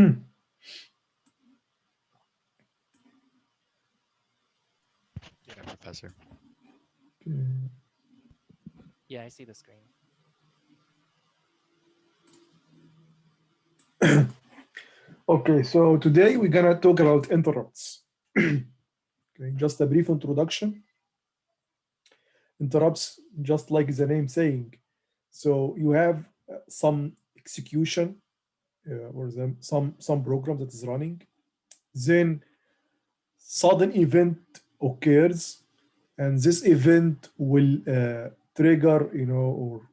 Yeah, Professor. Yeah, I see the screen. Okay, so today we're gonna talk about interrupts. Okay, just a brief introduction. Interrupts, just like the name saying. So you have some execution some program that is running. Then sudden event occurs, and this event will trigger, or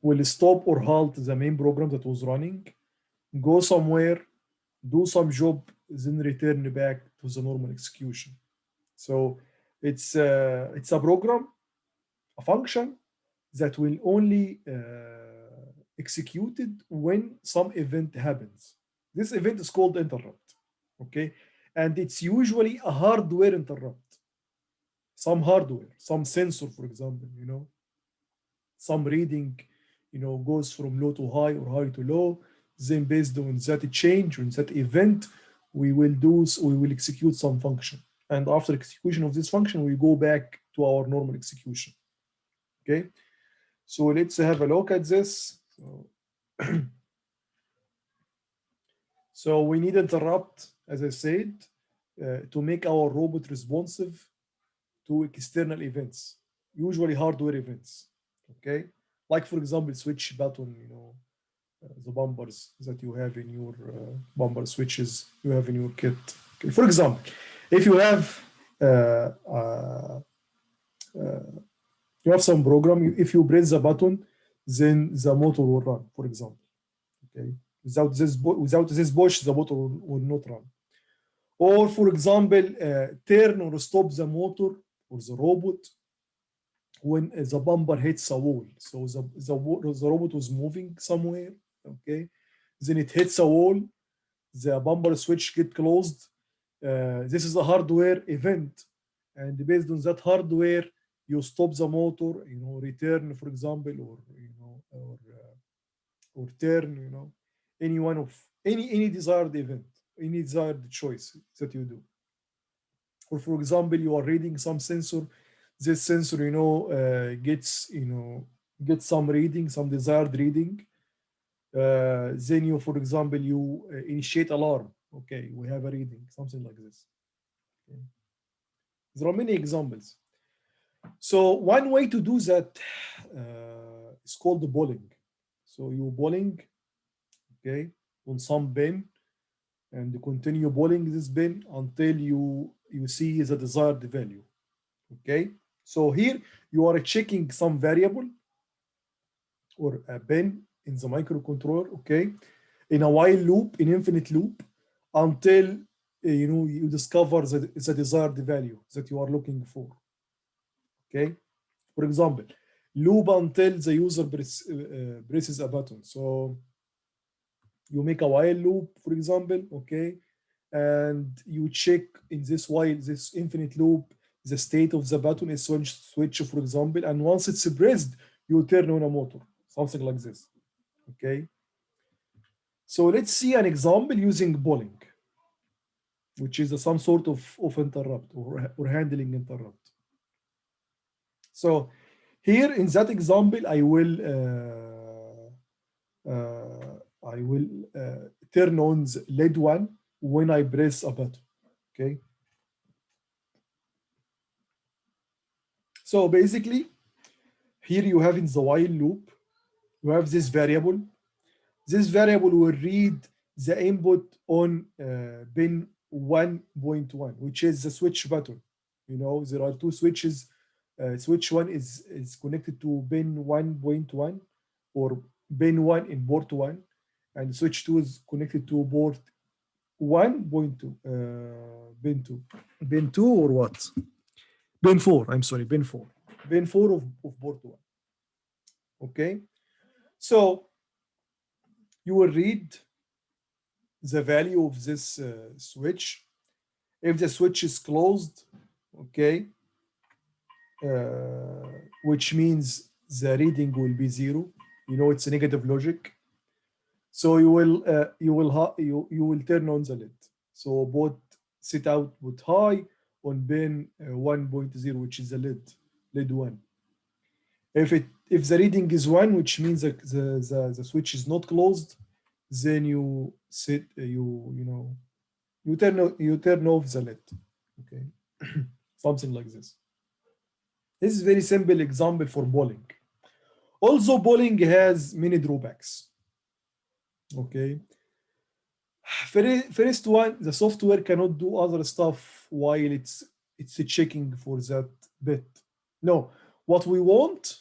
will stop or halt the main program that was running, go somewhere, do some job, then return back to the normal execution. So it's a program, a function that will only executed when some event happens. This event is called interrupt. Okay, and it's usually a hardware interrupt. Some hardware, some sensor, for example, some reading, goes from low to high or high to low. Then based on that change, on that event, we will execute some function. And after execution of this function, we go back to our normal execution. Okay, so let's have a look at this. So we need interrupt, as I said, to make our robot responsive to external events, usually hardware events. Okay, like for example, switch button, the bumpers that you have in your bumper switches you have in your kit. Okay. For example, if uh, uh, uh, you have some program, if you press the button, then the motor will run, for example. Okay, without this push, the motor will not run. Or for example, turn or stop the motor or the robot when the bumper hits a wall. So the robot was moving somewhere. Okay, then it hits a wall, the bumper switch get closed. This is a hardware event, and based on that hardware, you stop the motor, return, for example, or turn, any one of any desired event, any desired choice that you do. Or for example, you are reading some sensor, this sensor, gets some reading, some desired reading. Then you, for example, you initiate alarm. Okay, we have a reading, something like this. Okay. There are many examples. So one way to do that is called the polling. So you polling, okay, on some bin, and continue polling this bin until you see the desired value. Okay, so here you are checking some variable or a bin in the microcontroller. Okay, in a while loop, in infinite loop, until you discover the desired value that you are looking for. Okay, for example, loop until the user presses a button. So you make a while loop, for example. Okay, and you check in this infinite loop, the state of the button is switch, for example, and once it's pressed, you turn on a motor, something like this. Okay, so let's see an example using polling, which is some sort of interrupt or handling interrupt. So here in that example, I will turn on the LED one when I press a button. Okay. So basically, here you have in the while loop, you have this variable. This variable will read the input on pin 1.1, which is the switch button. There are two switches. Switch one is connected to pin 1.1 or pin 1 in port 1, and switch 2 is connected to port 1.2, pin 2. Pin 2 or what? Pin 4, I'm sorry, pin 4. Pin 4 of port 1. Okay, so you will read the value of this switch. If the switch is closed, okay, which means the reading will be zero. It's a negative logic. So you will turn on the lid. So both set output high on pin 1.0, which is the lid one. If the reading is one, which means the switch is not closed, then you set you turn off the lid. Okay, something like this. This is very simple example for bowling. Also, bowling has many drawbacks. Okay. First one, the software cannot do other stuff while it's checking for that bit. No, what we want,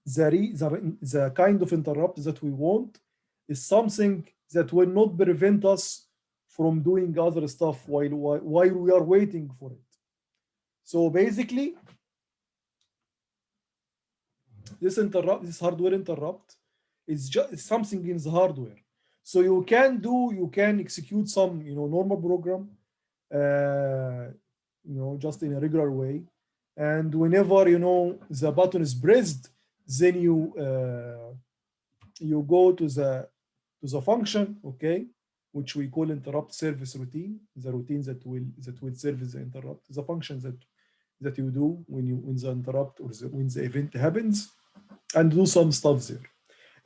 the kind of interrupt that we want is something that will not prevent us from doing other stuff while we are waiting for it. So basically, this hardware interrupt is just something in the hardware. So you can execute some normal program, just in a regular way, and whenever the button is pressed, then you go to the function, okay, which we call interrupt service routine, the routine that will service the interrupt, the function that you do when the interrupt or when the event happens, and do some stuff there.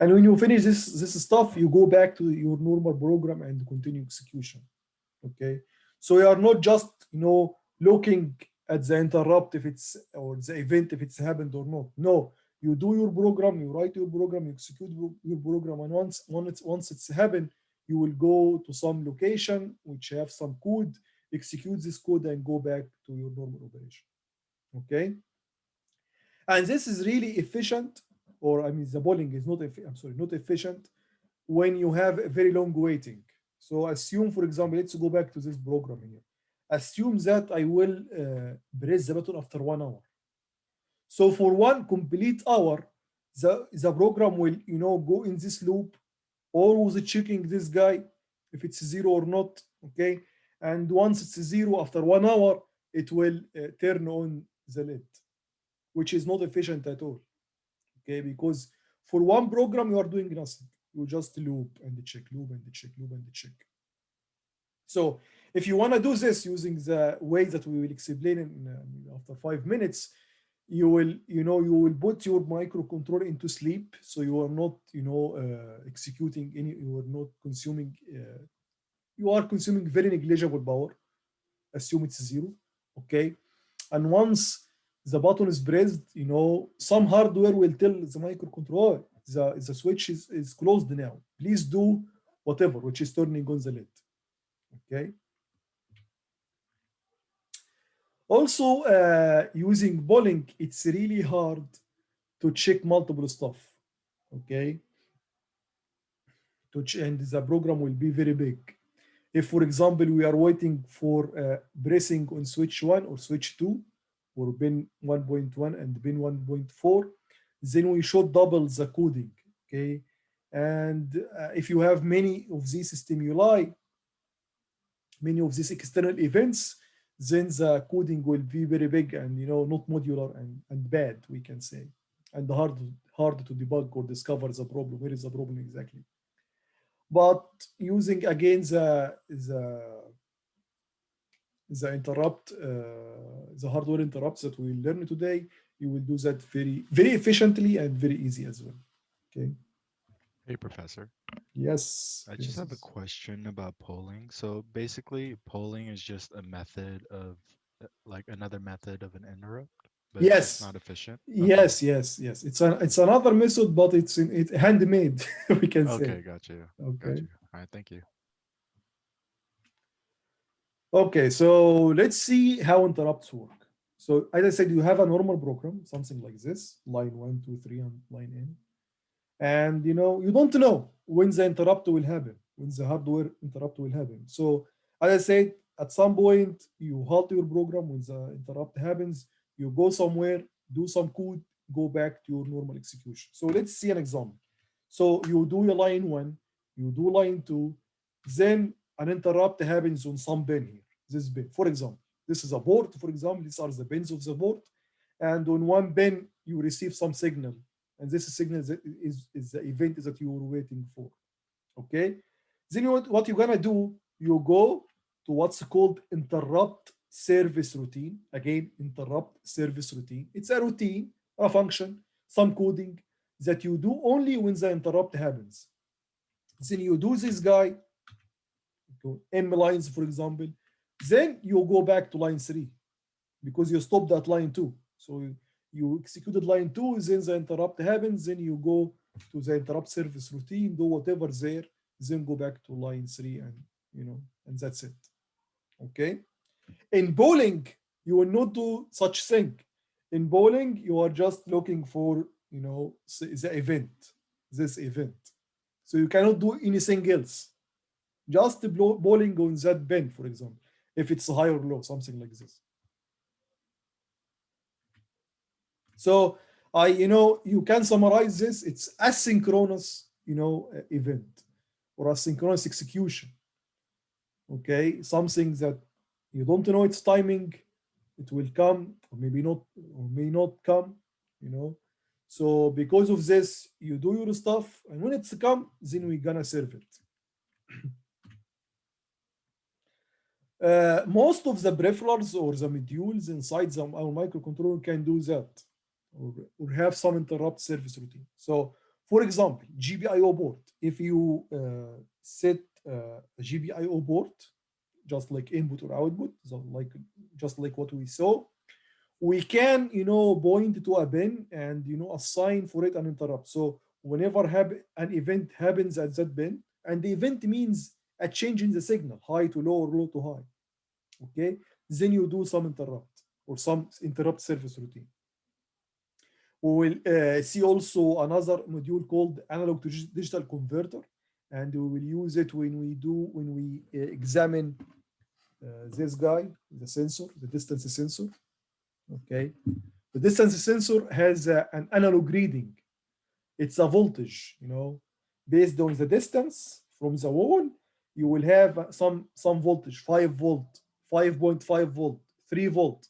And when you finish this stuff, you go back to your normal program and continue execution. Okay, so you are not just looking at the interrupt if it's or the event if it's happened or not. No, you do your program, you write your program, you execute your program, and once it's happened, you will go to some location which have some code, execute this code, and go back to your normal operation. Okay, and this is really efficient, or I mean, the polling is not. I'm sorry, not efficient when you have a very long waiting. So assume, for example, let's go back to this program here. Assume that I will press the button after 1 hour. So for one complete hour, the program will go in this loop, always checking this guy if it's zero or not. Okay, and once it's zero after 1 hour, it will turn on the lid, which is not efficient at all. Okay, because for one program you are doing nothing. You just loop and check, loop and check, loop and check. So if you want to do this using the way that we will explain in after 5 minutes, you will put your microcontroller into sleep, so you are not executing any, you are not consuming, you are consuming very negligible power. Assume it's zero, okay, and once the button is pressed, some hardware will tell the microcontroller the switch is closed now. Please do whatever, which is turning on the lid. Okay. Also, using polling, it's really hard to check multiple stuff. Okay. And the program will be very big. If, for example, we are waiting for pressing on switch 1 or switch 2, or pin 1.1 and pin 1.4, then we should double the coding. Okay. And if you have many of these stimuli, many of these external events, then the coding will be very big and not modular and bad, we can say, and hard to debug or discover the problem. Where is the problem exactly? But using again the interrupt, the hardware interrupts that we will learn today, you will do that very, very efficiently and very easy as well. Okay. Hey, Professor. Yes. I just have a question about polling. So basically, polling is just a method of like another method of an interrupt, but it's Yes. not efficient. Okay. Yes. It's another method, but it's handmade, we can say. Okay, got you. Got Okay. you. All right, thank you. Okay, so let's see how interrupts work. So as I said, you have a normal program, something like this, line 1, 2, 3, and line N. And you don't know when the interrupt will happen, when the hardware interrupt will happen. So as I said, at some point you halt your program. When the interrupt happens, you go somewhere, do some code, go back to your normal execution. So let's see an example. So you do your line 1, you do line 2, then an interrupt happens on some pin here. This pin, for example, this is a port. For example, these are the pins of the port, and on one pin you receive some signal and this signal is the event that you were waiting for. Okay, then what you're gonna do, you go to what's called interrupt service routine. Again, interrupt service routine. It's a routine, a function, some coding that you do only when the interrupt happens. Then you do this guy, M lines, for example. Then you go back to line 3 because you stopped at line 2. So you executed line 2, then the interrupt happens, then you go to the interrupt service routine, do whatever's there, then go back to line 3, and and that's it. Okay. In bowling, you will not do such thing. In bowling, you are just looking for the event, this event. So you cannot do anything else. Just bowling on that bend, for example, if it's high or low, something like this. So you can summarize this. It's asynchronous, event or asynchronous execution. Okay, something that you don't know its timing, it will come or maybe not, or may not come. So because of this, you do your stuff, and when it's come, then we're gonna serve it. Most of the peripherals or the modules inside our microcontroller can do that, or have some interrupt service routine. So, for example, GPIO port. If you set a GPIO port, just like input or output, so just like what we saw, we can point to a pin and assign for it an interrupt. So whenever an event happens at that pin, and the event means a change in the signal, high to low or low to high. Okay, then you do some interrupt or some interrupt service routine. We will see also another module called analog to digital converter, and we will use it when we examine this guy, the sensor, the distance sensor. Okay, the distance sensor has an analog reading. It's a voltage, based on the distance from the wall. You will have some voltage, 5 volt, 5.5 volt, 3 volt,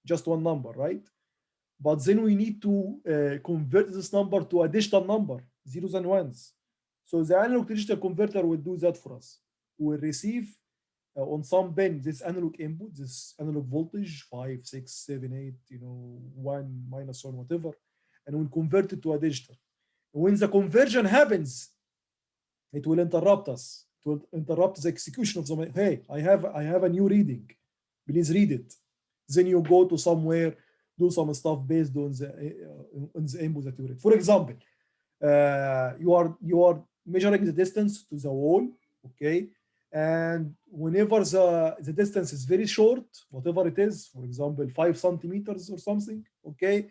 just one number, right? But then we need to convert this number to a digital number, zeros and ones. So the analog to digital converter will do that for us. We'll receive on some pin this analog input, this analog voltage, 5, 6, 7, 8, 1, minus 1, whatever, and we'll convert it to a digital. When the conversion happens, it will interrupt us. It will interrupt the execution of the, hey, I have a new reading. Please read it. Then you go to somewhere, do some stuff based on the input that you read. For example, you are measuring the distance to the wall, okay? And whenever the distance is very short, whatever it is, for example, 5 centimeters or something, okay,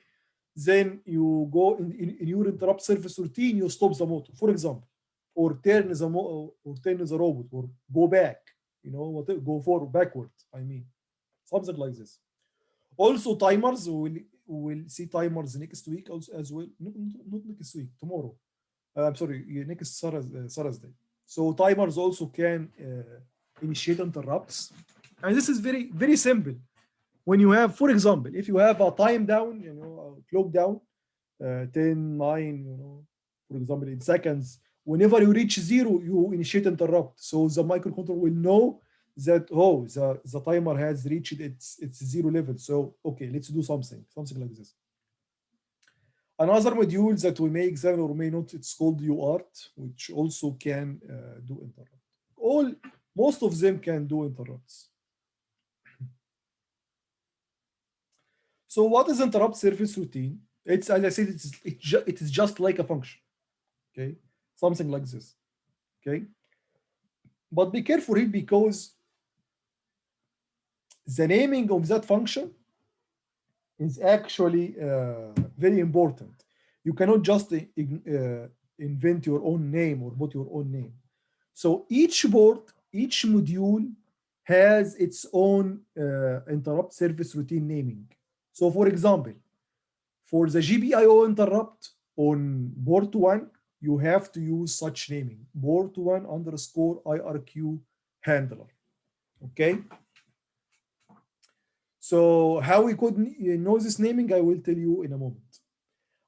then you go in your interrupt service routine, you stop the motor, for example, or turn the robot, or go back, go forward, backward, something like this. Also, timers, we will see timers next week as well. Not next week, tomorrow. I'm sorry, next Thursday. So timers also can initiate interrupts. And this is very, very simple. When you have, for example, if you have a time down, a clock down, 10, 9, for example, in seconds, whenever you reach 0, you initiate interrupt. So the microcontroller will know that, the timer has reached its 0 level. So, okay, let's do something like this. Another module that we may examine or may not, it's called UART, which also can do interrupt. Most of them can do interrupts. So what is interrupt service routine? It's, as I said, it is just like a function, okay? Something like this, okay? But be careful here, because the naming of that function is actually very important. You cannot just invent your own name or put your own name. So each board, each module has its own interrupt service routine naming. So for example, for the GPIO interrupt on port 1, you have to use such naming, port 1 underscore IRQ handler, okay? So how we could know this naming, I will tell you in a moment.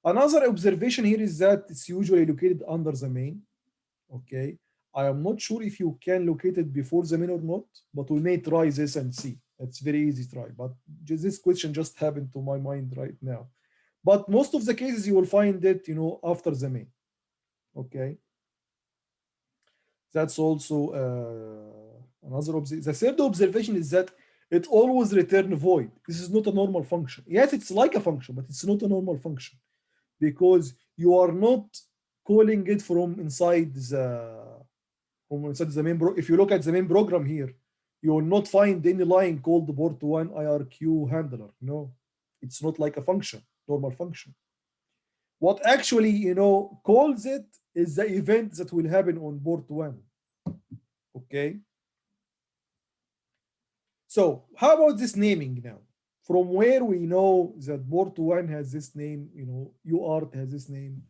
Another observation here is that it's usually located under the main. Okay, I am not sure if you can locate it before the main or not, but we may try this and see. It's very easy to try, but this question just happened to my mind right now. But most of the cases you will find it, after the main. Okay, that's also another observation. The third observation is that it always return void. This is not a normal function. Yes, it's like a function, but it's not a normal function because you are not calling it from inside the main. If you look at the main program here, you will not find any line called port1 IRQ handler. No, it's not like a function, normal function. What actually calls it is the event that will happen on port 1. Okay. So how about this naming now? From where we know that port 1 has this name, UART has this name,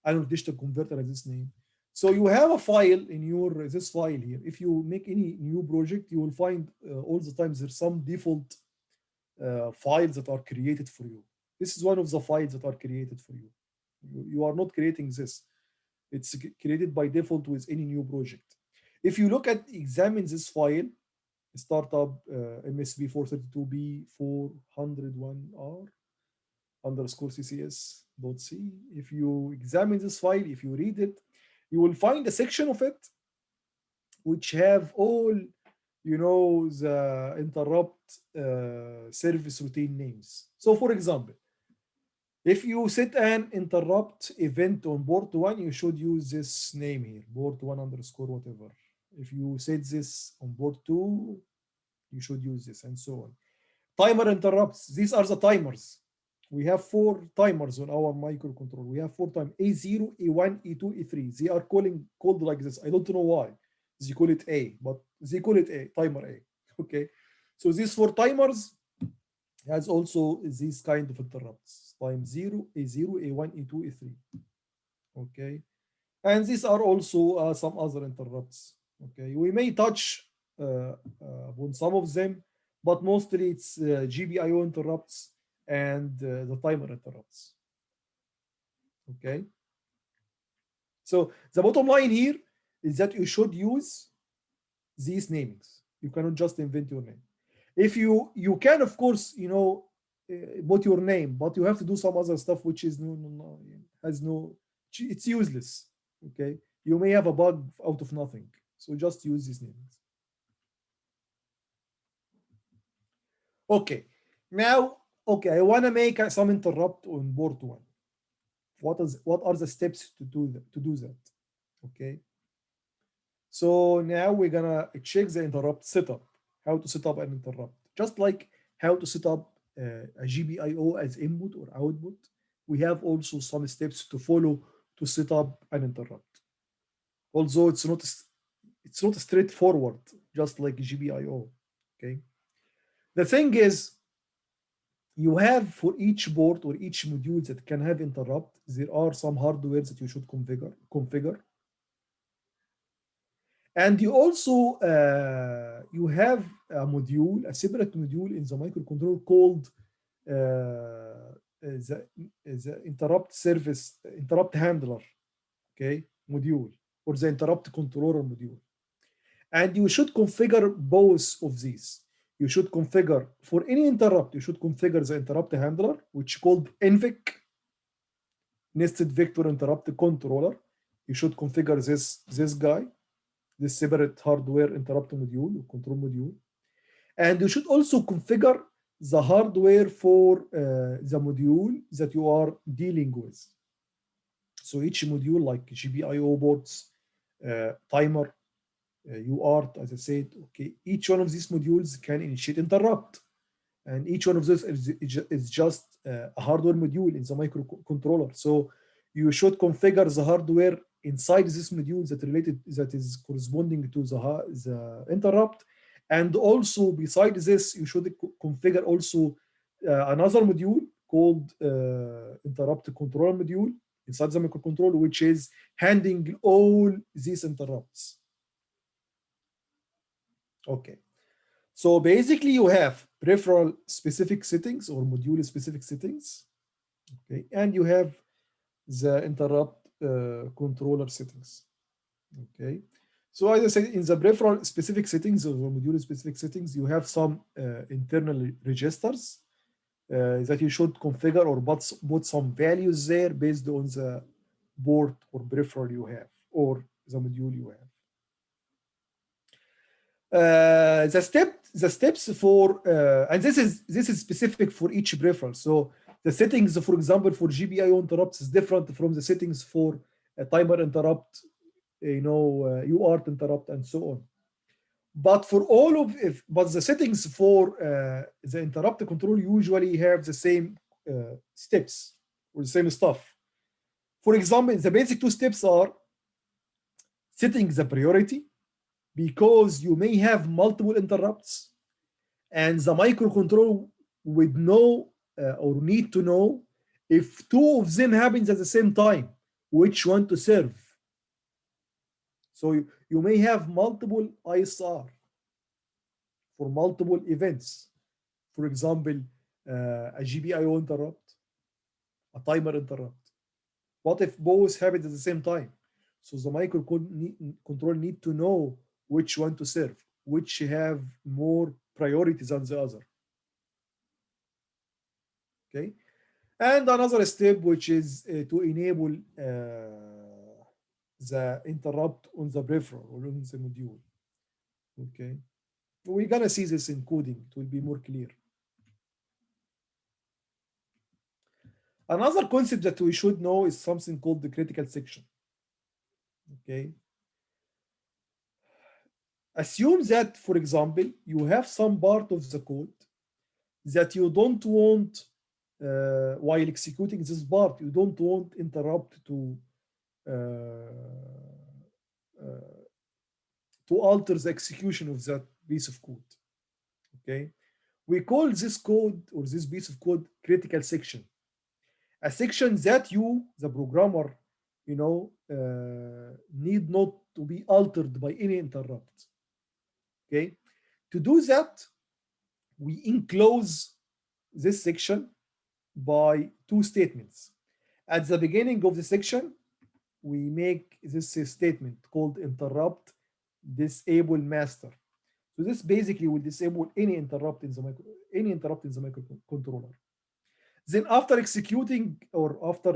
analog digital converter has this name. So you have a file in this file here. If you make any new project, you will find all the times there's some default files that are created for you. This is one of the files that are created for you. You are not creating this. It's created by default with any new project. If you examine this file, startup MSP432P401R underscore CCS.c. If you examine this file, if you read it, you will find a section of it which have all, the interrupt service routine names. So for example, if you set an interrupt event on port 1, you should use this name here, port 1 underscore whatever. If you set this on port 2, you should use this, and so on. Timer interrupts. These are the timers. We have 4 timers on our microcontroller. We have 4 timers: A0, A1, A2, A3. They are called like this. I don't know why. They call it A, but they call it A, timer A. Okay. So these 4 timers has also these kind of interrupts. Time 0, A0, A1, A2, A3. Okay. And these are also some other interrupts. Okay. We may touch on some of them, but mostly it's GPIO interrupts and the timer interrupts. Okay. So the bottom line here is that you should use these namings. You cannot just invent your name. If you can, of course, put your name, but you have to do some other stuff which is it's useless. Okay. You may have a bug out of nothing. So just use these names. Okay. Now, I want to make some interrupt on port 1. What are the steps to do that? Okay. So now we're gonna check the interrupt setup. How to set up an interrupt. Just like how to set up a GPIO as input or output, we have also some steps to follow to set up an interrupt. Although it's not straightforward, just like GPIO. Okay. The thing is, you have for each board or each module that can have interrupt, there are some hardware that you should configure. And you also you have a separate module in the microcontroller called the interrupt handler, okay, module, or the interrupt controller module. And you should configure both of these. You should configure for any interrupt, you should configure the interrupt handler, which is called NVIC, nested vector interrupt controller. You should configure this guy, this separate hardware interrupt module, control module. And you should also configure the hardware for the module that you are dealing with. So each module, like GPIO boards, timer, UART, as I said, okay, each one of these modules can initiate interrupt. And each one of those is just a hardware module in the microcontroller. So you should configure the hardware inside this module that is corresponding to the interrupt. And also besides this, you should configure also another module called interrupt control module inside the microcontroller, which is handling all these interrupts. Okay. So basically you have peripheral specific settings or module specific settings. Okay. And you have the interrupt controller settings. Okay. So as I said, in the peripheral specific settings or the module specific settings, you have some internal registers that you should configure or put some values there based on the port or peripheral you have or the module you have. The steps for and this is specific for each peripheral. So the settings, for example, for GPIO interrupts is different from the settings for a timer interrupt, UART interrupt, and so on. But for all of but the settings for the interrupt control usually have the same steps or the same stuff. For example, the basic two steps are setting the priority, because you may have multiple interrupts and the microcontroller would know or need to know if two of them happens at the same time, which one to serve. So you may have multiple ISR for multiple events. For example, a GPIO interrupt, a timer interrupt. What if both happen at the same time? So the microcontroller need to know which one to serve, which have more priority than the other. Okay. And another step, which is to enable the interrupt on the peripheral or on the module. Okay. We're gonna see this in coding. It will be more clear. Another concept that we should know is something called the critical section. Okay. Assume that, for example, you have some part of the code that you don't want, while executing this part, you don't want interrupt to alter the execution of that piece of code. Okay, we call this code or this piece of code critical section, a section that you, the programmer, need not to be altered by any interrupt. Okay, to do that, we enclose this section by two statements. At the beginning of the section, we make this statement called interrupt disable master. So this basically will disable any interrupt in the microcontroller. Then after executing or after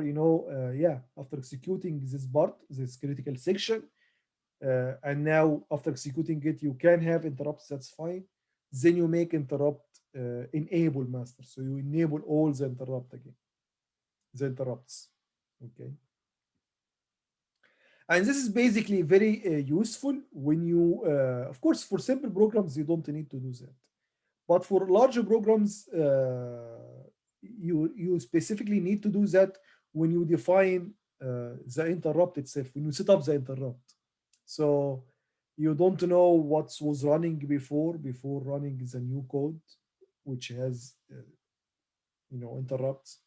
after executing this part, this critical section, and now after executing it, you can have interrupts. That's fine. Then you make interrupt enable master. So you enable all the interrupts. Okay. And this is basically very useful when you, of course, for simple programs, you don't need to do that. But for larger programs, you specifically need to do that when you define the interrupt itself, when you set up the interrupt. So you don't know what was running before running the new code, which has interrupts.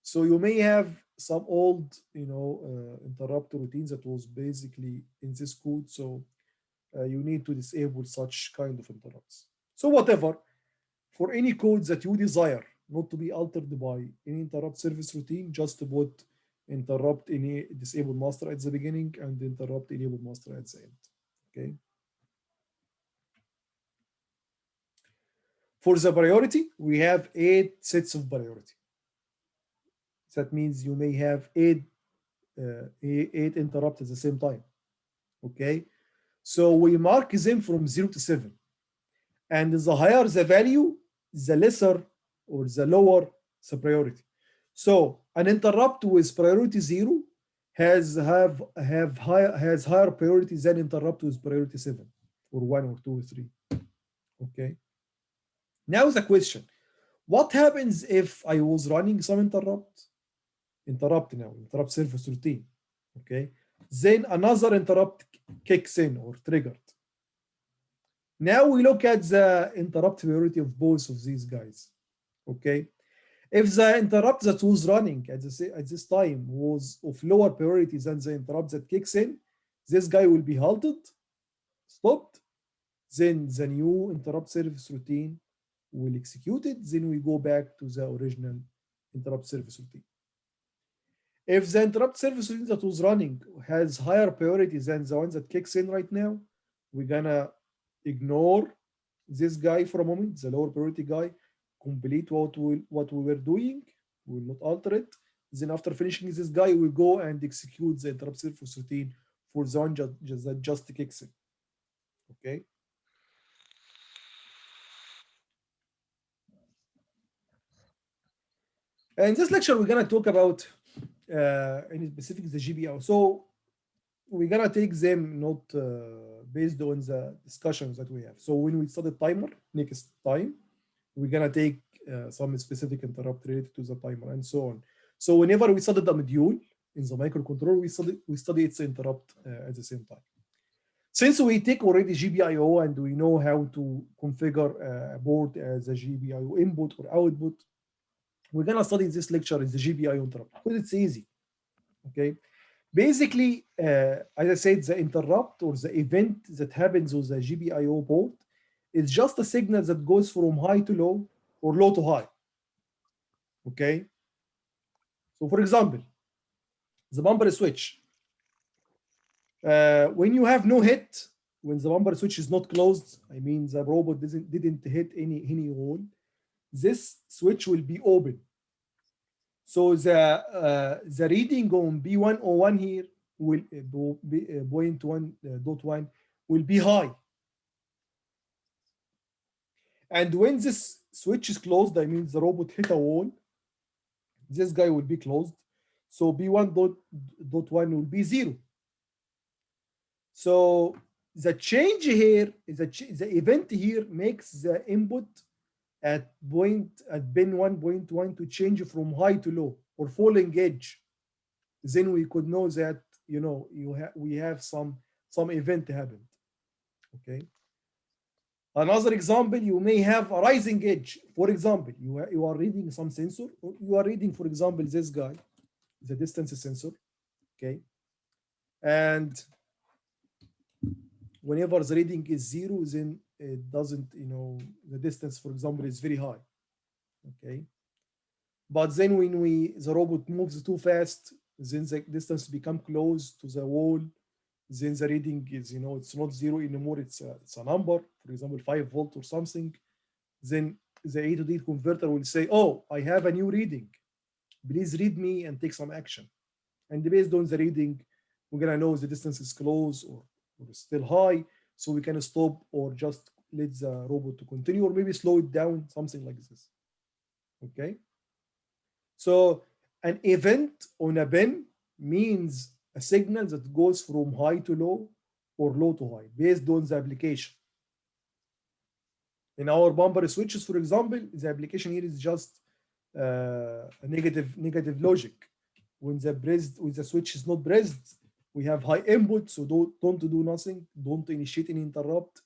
So you may have some old interrupt routines that was basically in this code. So you need to disable such kind of interrupts. So whatever, for any code that you desire not to be altered by any interrupt service routine, just to put interrupt any disable master at the beginning and interrupt enable master at the end. Okay. For the priority, we have 8 sets of priority. That means you may have 8 interrupts at the same time. Okay. So we mark them from 0 to 7. And the higher the value, the lesser or the lower the priority. So an interrupt with priority 0 has higher priority than interrupt with priority 7 or 1 or 2 or 3. Okay. Now the question, what happens if I was running some interrupt service routine? Okay. Then another interrupt kicks in or triggered. Now we look at the interrupt priority of both of these guys. Okay. If the interrupt that was running at this time was of lower priority than the interrupt that kicks in, this guy will be halted, stopped. Then the new interrupt service routine will execute it. Then we go back to the original interrupt service routine. If the interrupt service routine that was running has higher priority than the one that kicks in right now, we're gonna ignore this guy for a moment, the lower priority guy, complete what we were doing, we will not alter it. Then after finishing this guy, we go and execute the interrupt service routine for the one that just kicks in. Okay. In this lecture, we're gonna talk about in specific the GPIO. So we're gonna take them not based on the discussions that we have. So when we study timer next time, we're gonna take some specific interrupt related to the timer and so on. So whenever we study the module in the microcontroller, we study its interrupt at the same time. Since we take already GPIO and we know how to configure a board as a GPIO input or output, we're gonna study this lecture in the GPIO interrupt because it's easy. Okay. Basically, as I said, the interrupt or the event that happens with the GPIO board is just a signal that goes from high to low or low to high. Okay. So, for example, the bumper switch. When you have no hit, when the bumper switch is not closed, I mean the robot didn't hit any hole, this switch will be open. So the reading on B101 here will point 1.1 will be high. And when this switch is closed, I mean the robot hit a wall, this guy will be closed. So B1.1 will be 0. So the change here is the event here makes the input at bin 1.1 to change from high to low or falling edge. Then we could know that we have some event happened. Okay. Another example, you may have a rising edge. For example, you are reading some sensor, or you are reading, for example, this guy, the distance sensor. Okay. And whenever the reading is 0, then it doesn't, the distance, for example, is very high. Okay. But then when the robot moves too fast, then the distance become close to the wall. Then the reading is, it's not 0 anymore. It's a number, for example, 5 volt or something. Then the A to D converter will say, oh, I have a new reading. Please read me and take some action. And based on the reading, we're gonna know the distance is close or still high, so we can stop or just let the robot to continue, or maybe slow it down, something like this. Okay. So an event on a bin means a signal that goes from high to low or low to high based on the application. In our bumper switches, for example, the application here is just a negative logic. When the switch is not pressed, we have high input, so don't do nothing, don't initiate any interrupt.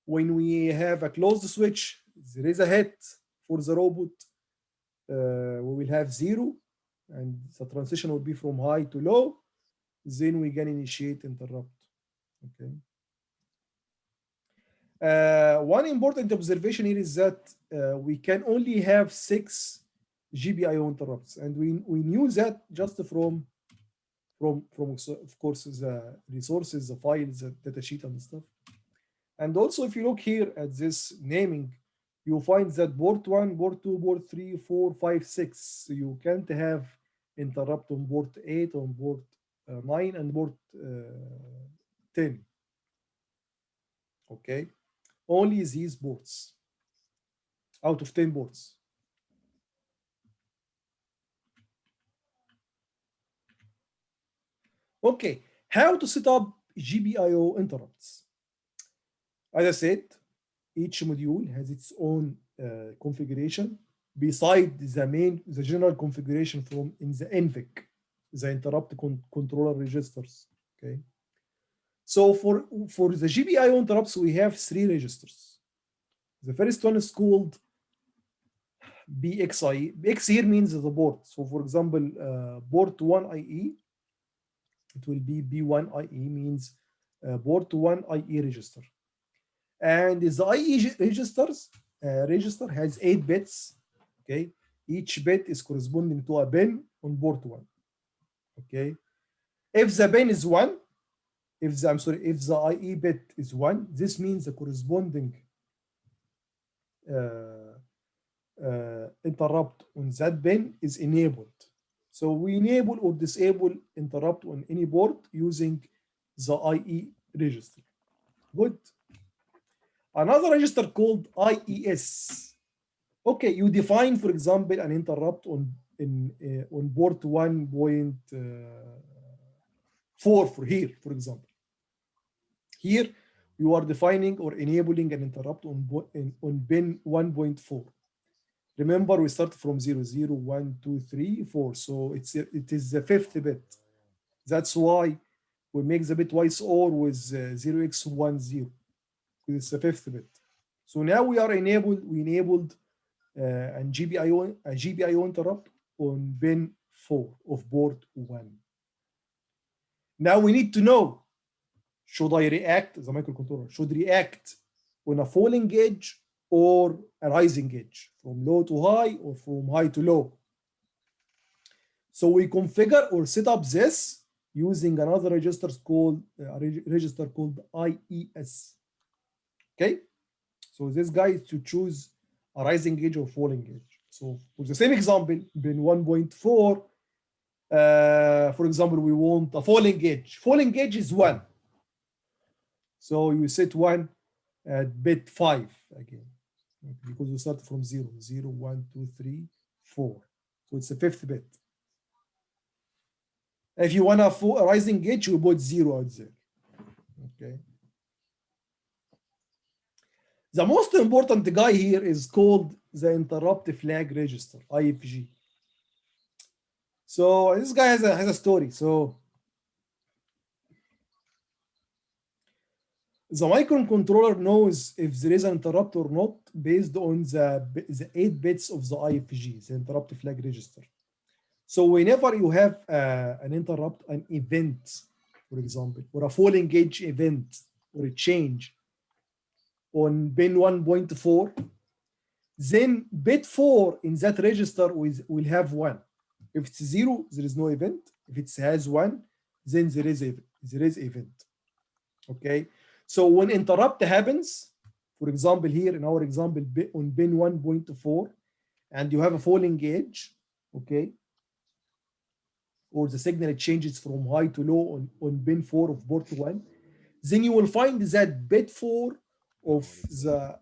When we have a closed switch, there is a hit for the robot. We will have 0, and the transition will be from high to low. Then we can initiate interrupt. Okay. One important observation here is that we can only have 6 GPIO interrupts, and we knew that just from of course the resources, the files, the data sheet and stuff. And also if you look here at this naming, you find that port 1, port 2, port 3, 4, 5, 6. So you can't have interrupt on port 8, on port 9, and port 10. Okay, only these ports out of 10 ports. Okay, how to set up GPIO interrupts? As I said, each module has its own configuration beside the general configuration from in the NVIC, the interrupt controller registers. Okay, so for the GPIO interrupts, we have 3 registers. The first one is called BXIE. BX here means the port. So for example, port 1IE, it will be B1IE, means port 1 IE register. And the IE register has 8 bits. Okay, each bit is corresponding to a bin on port 1. Okay. If the bin is 1, if the IE bit is 1, this means the corresponding interrupt on that bin is enabled. So we enable or disable interrupt on any board using the IE register. Good. Another register called IES. Okay, you define, for example, an interrupt on port 1.4 for here, for example. Here, you are defining or enabling an interrupt on bin 1.4. Remember, we start from 0, 0, 1, 2, 3, 4. So it is the 5th bit. That's why we make the bitwise OR with 0x10, because it's the 5th bit. So now we enabled a GPIO interrupt on bin 4 of port 1. Now we need to know, should I react, the microcontroller should react on a falling edge or a rising edge, from low to high or from high to low. So we configure or set up this using another register called IES. Okay, so this guy is to choose a rising edge or falling edge. So for the same example, bin 1.4, for example, we want a falling edge. Falling edge is 1. So you set 1 at bit 5 again, because we start from 0, 0, 1, 2, 3, 4. So it's the 5th bit. If you want a rising edge, you put 0 out there. Okay. The most important guy here is called the interrupt flag register, IFG. So this guy has a story. So the microcontroller knows if there is an interrupt or not based on the 8 bits of the IFG, the interrupt flag register. So whenever you have an interrupt, an event, for example, or a falling edge event or a change on bin 1.4, then bit 4 in that register will have 1. If it's 0, there is no event. If it has 1, then there is event. Okay. So when interrupt happens, for example, here in our example on bin 1.4, and you have a falling edge, okay, or the signal changes from high to low on bin 4 of port 1, then you will find that bit 4 of the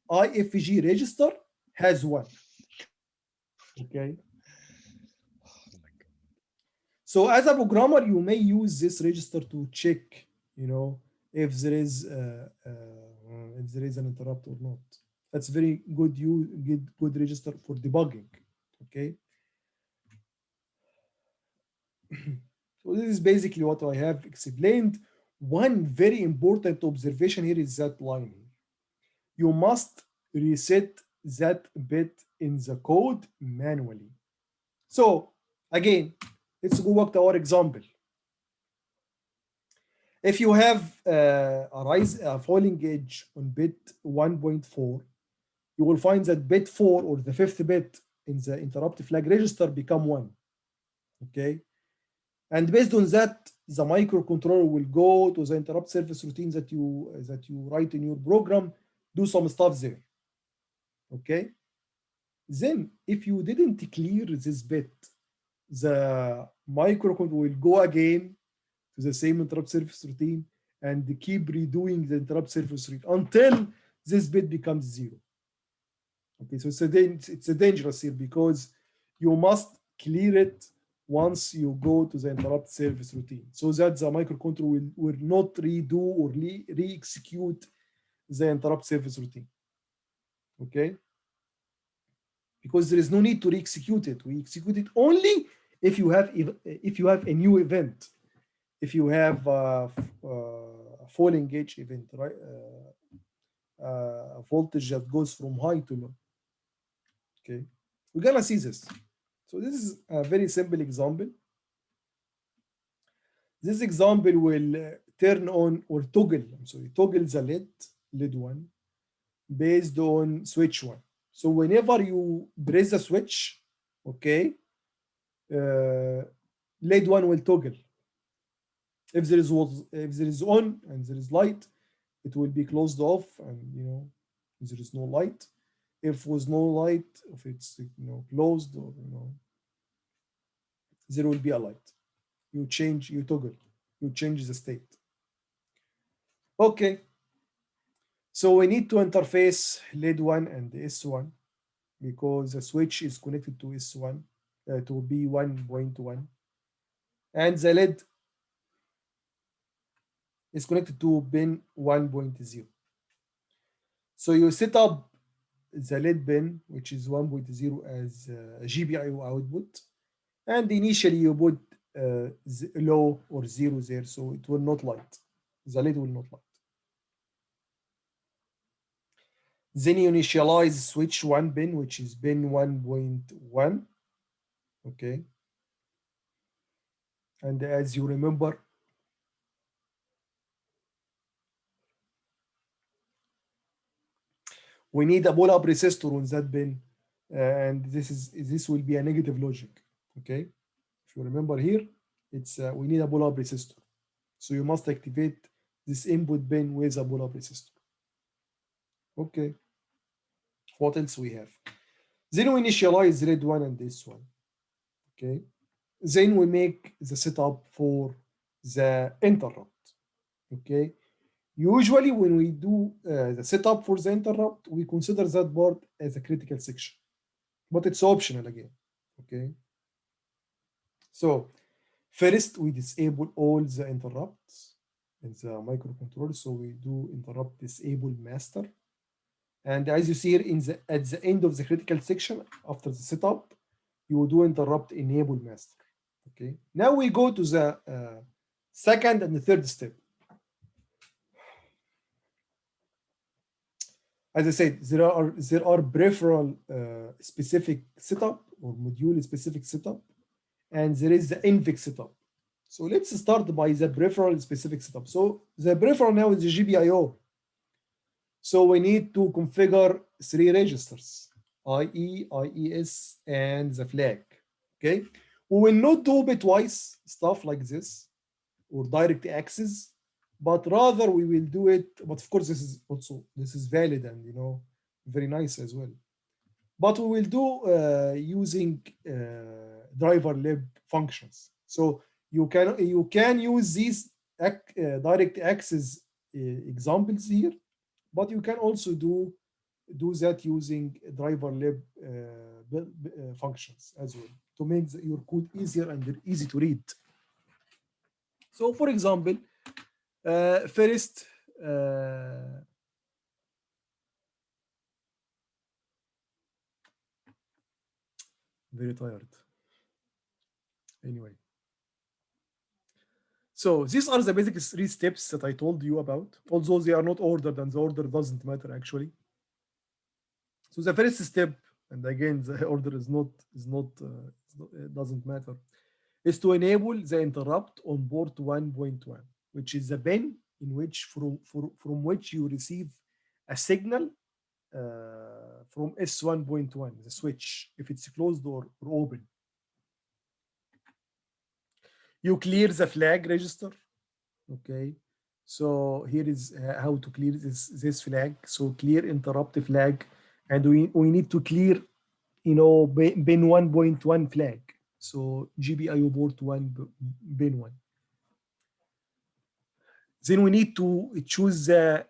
IFG register has 1. Okay. So as a programmer, you may use this register to check, if there is an interrupt or not. That's very good. Good register for debugging. Okay. So this is basically what I have explained. One very important observation here is that line. You must reset that bit in the code manually. So again, let's go back to our example. If you have a falling edge on bit 1.4, you will find that bit 4 or the 5th bit in the interrupt flag register become 1. Okay. And based on that, the microcontroller will go to the interrupt service routine that you write in your program, do some stuff there. Okay. Then if you didn't clear this bit, the microcontroller will go again to the same interrupt service routine and keep redoing the interrupt service routine until this bit becomes 0. Okay, so it's a dangerous here because you must clear it once you go to the interrupt service routine, so that the microcontroller will not redo or re-execute the interrupt service routine. Okay, because there is no need to re-execute it. We execute it only if you have a new event. If you have a falling edge event, right? A voltage that goes from high to low. Okay, we're gonna see this. So this is a very simple example. This example will turn on or toggle the LED 1 based on switch 1. So whenever you press the switch, okay, LED 1 will toggle. If there is on and there is light, it will be closed off, and there is no light. If was no light, if it's closed, or there will be a light. You toggle, you change the state. Okay. So we need to interface LED 1 and S1 because the switch is connected to S1 to be 1.1, and the LED is connected to pin 1.0. So you set up the LED pin, which is 1.0, as a GPIO output, and initially you put low or 0 there, so it will not light. The LED will not light. Then you initialize switch 1 pin, which is pin 1.1. Okay. And as you remember, we need a pull-up resistor on that pin, and this will be a negative logic. Okay. If you remember here, it's we need a pull-up resistor. So you must activate this input pin with a pull-up resistor. Okay. What else we have? Then we initialize LED 1 and this one. Okay. Then we make the setup for the interrupt. Okay. Usually when we do the setup for the interrupt, we consider that part as a critical section, but it's optional again. Okay. So first we disable all the interrupts in the microcontroller. So we do interrupt disable master. And as you see here at the end of the critical section, after the setup, you do interrupt enable master. Okay. Now we go to the second and the third step. As I said, there are peripheral specific setup or module specific setup, and there is the NVIC setup. So let's start by the peripheral specific setup. So the peripheral now is the GPIO. So we need to configure 3 registers, IE, IES, and the flag. Okay. We will not do bitwise stuff like this or direct access, but rather we will do it. But of course, this is valid and very nice as well. But we will do using driver lib functions. So you can use these direct access examples here, but you can also do that using driver lib functions as well to make your code easier and easy to read. So for example, first, very tired. Anyway. So these are the basic 3 steps that I told you about, although they are not ordered and the order doesn't matter actually. So the first step, and again, the order it doesn't matter, is to enable the interrupt on port 1.1, which is the pin in which from which you receive a signal from S1.1, the switch, if it's closed or open. You clear the flag register. Okay. So here is how to clear this flag. So clear interrupt flag, and we need to clear, pin 1.1 flag. So GPIO port 1 pin 1. Then we need to choose the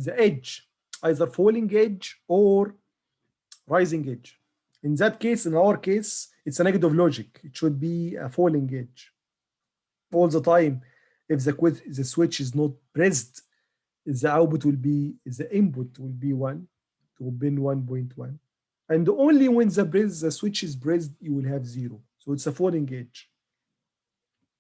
edge, either falling edge or rising edge. In that case, in our case, it's a negative logic. It should be a falling edge. All the time, if the switch is not pressed, the input will be 1 to pin 1.1. And only when the switch is pressed, you will have 0. So it's a falling edge.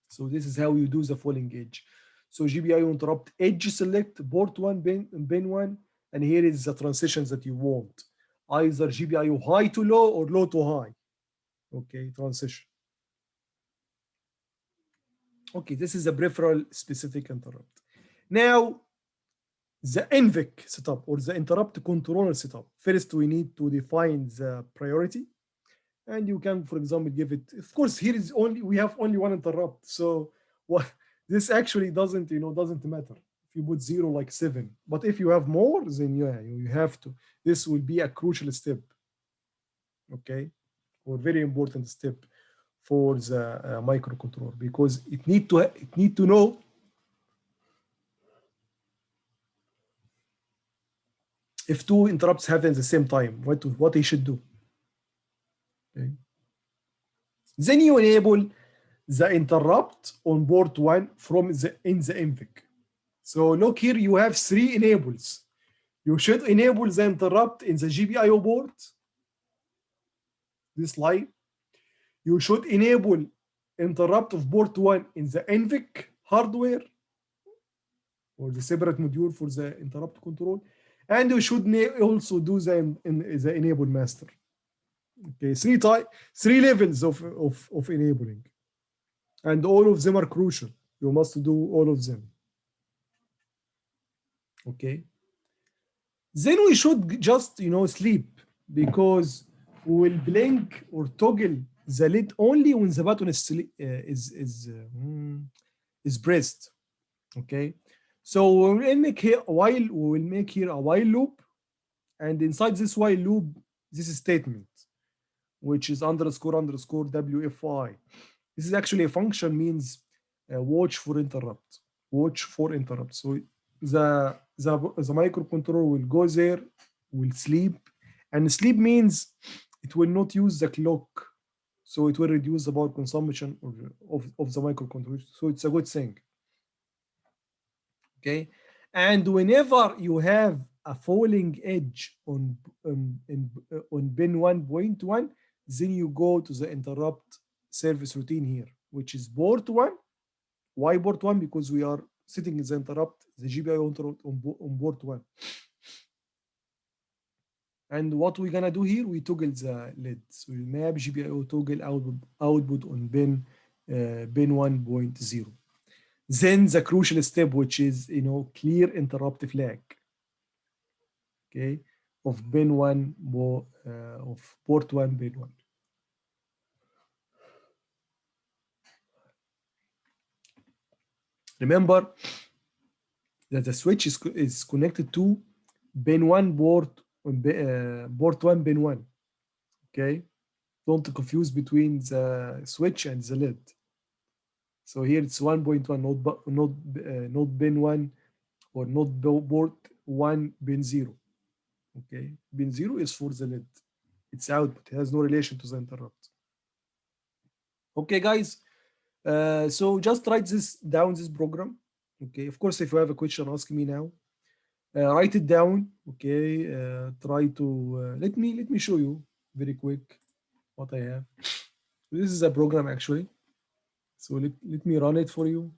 So this is how you do the falling edge. So GPIO interrupt edge select port 1 pin 1, and here is the transitions that you want. Either GPIO high to low or low to high. Okay, transition. Okay, this is a peripheral specific interrupt. Now, the NVIC setup or the interrupt controller setup. First, we need to define the priority. and you can, for example, give it. Of course, here is only we have only one interrupt, so what this actually doesn't doesn't matter if you put 0 like 7. But if you have more, then yeah, you have to. This will be a crucial step, okay, or very important step for the microcontroller, because it need to know if two interrupts happen at the same time, what he should do. Okay. Then you enable the interrupt on port 1 from in the NVIC. So look here, you have 3 enables. You should enable the interrupt in the GPIO port, this line. You should enable interrupt of port 1 in the NVIC hardware, or the separate module for the interrupt control. And you should also do the enable master. Okay, 3 levels of enabling. And all of them are crucial. You must do all of them. Okay. Then we should just sleep, because we will blink or toggle the lid only when the button is pressed. Okay. So we will make here a while loop, and inside this while loop, this statement, which is underscore underscore WFI. This is actually a function, means watch for interrupt. Watch for interrupt. So the microcontroller will go there, will sleep, and sleep means it will not use the clock, so it will reduce the power consumption of the microcontroller. So it's a good thing. Okay, and whenever you have a falling edge on pin 1.1, then you go to the interrupt service routine here, which is port 1. Why port 1? Because we are setting the interrupt, the GPIO interrupt on port 1. And what we're gonna do here, we toggle the LED. So we map GPIO toggle output on pin 1.0. Then the crucial step, which is clear interrupt flag, okay, of pin 1 of port 1 pin 1. Remember that the switch is connected to pin 1 port 1 pin 1. Okay, don't confuse between the switch and the LED. So here it's 1.1, not pin 1, or not port 1 pin 0. Okay, pin 0 is for the LED. It's output. It has no relation to the interrupt. Okay, guys. So just write this program. Okay, of course, if you have a question, ask me now. Write it down. Okay, try to let me show you very quick what I have. This is a program actually. So let me run it for you.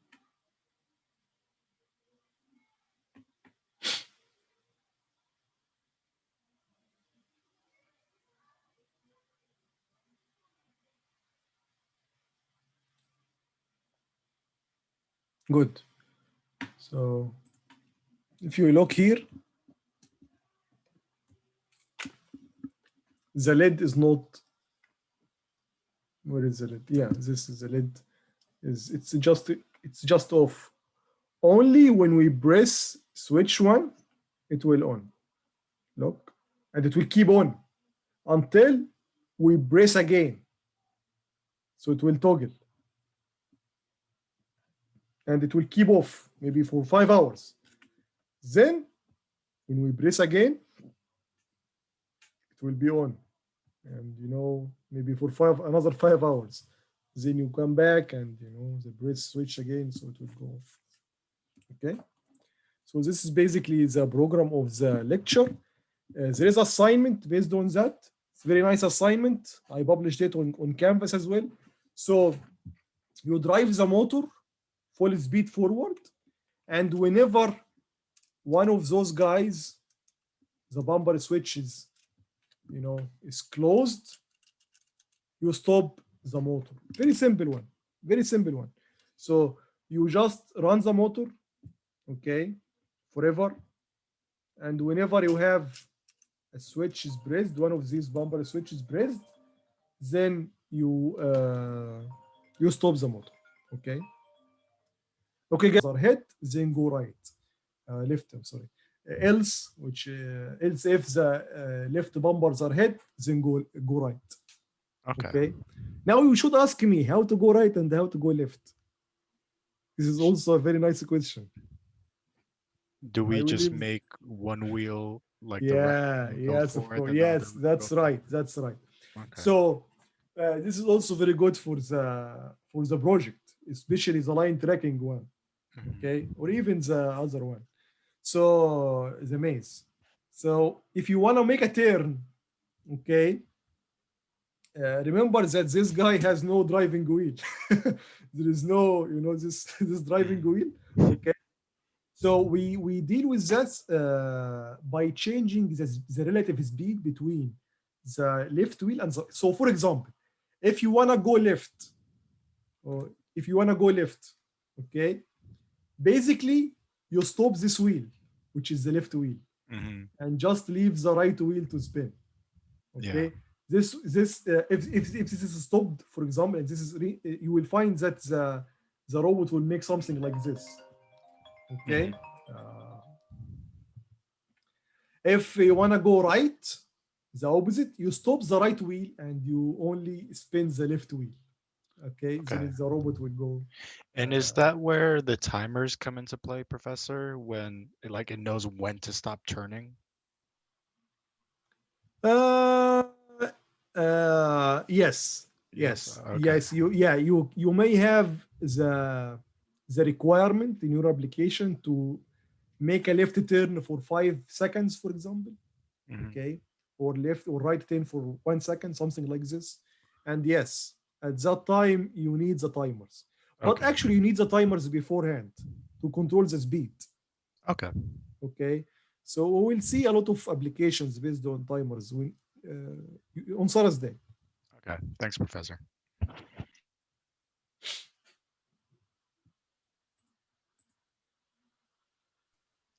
Good. So if you look here, the LED is not. Where is the LED? Yeah, this is the LED. It's just off. Only when we press switch 1, it will on. Look, and it will keep on until we press again. So it will toggle. And it will keep off maybe for 5 hours. Then when we press again, it will be on. And maybe for another 5 hours. Then you come back and the press switch again, so it will go off. Okay. So this is basically the program of the lecture. There is assignment based on that. It's a very nice assignment. I published it on Canvas as well. So you drive the motor full speed forward, and whenever one of those guys, the bumper switch is closed, you stop the motor. Very simple one. Very simple one. So you just run the motor, okay, forever. And whenever you have a switch is pressed, one of these bumper switches pressed, then you stop the motor. Okay. Okay, guys, are hit, then go right, left. I'm sorry. Else, which else if the left bumpers are hit, then go right. Okay. Okay. Now you should ask me how to go right and how to go left. This is also a very nice question. Do I we will just leave. make one wheel like the right Yeah, wheel go yes, of forward course. and the other Yes, wheel go that's right. forward? That's right. Okay. So this is also very good for the project, especially the line tracking one. Mhm. Okay, or even the other one. So the maze. So if you want to make a turn, okay, remember that this guy has no driving wheel. There is no, this this driving wheel. Okay. So we deal with that by changing the relative speed between the left wheel and the, so for example, if you wanna go left, or if you wanna go left, okay, basically you stop this wheel, which is the left wheel, Mhm. and just leave the right wheel to spin. Yeah. Okay, this if this is stopped, for example, and this is you will find that the robot will make something like this. Okay. Mhm. Uh, if you want to go right, the opposite, you stop the right wheel and you only spin the left wheel. Okay, Okay. then the robot will go. And is that where the timers come into play, Professor? When it knows when to stop turning? Uh, yes, Yes. Okay. yes. You may have the requirement in your application to make a left turn for 5 seconds, for example. Mhm. Okay, or left or right turn for 1 second, something like this. And yes, at that time you need the timers, but Okay. actually you need the timers beforehand to control the speed. Okay. Okay, so we will see a lot of applications based on timers when, on Thursday. Okay. Thanks, Professor.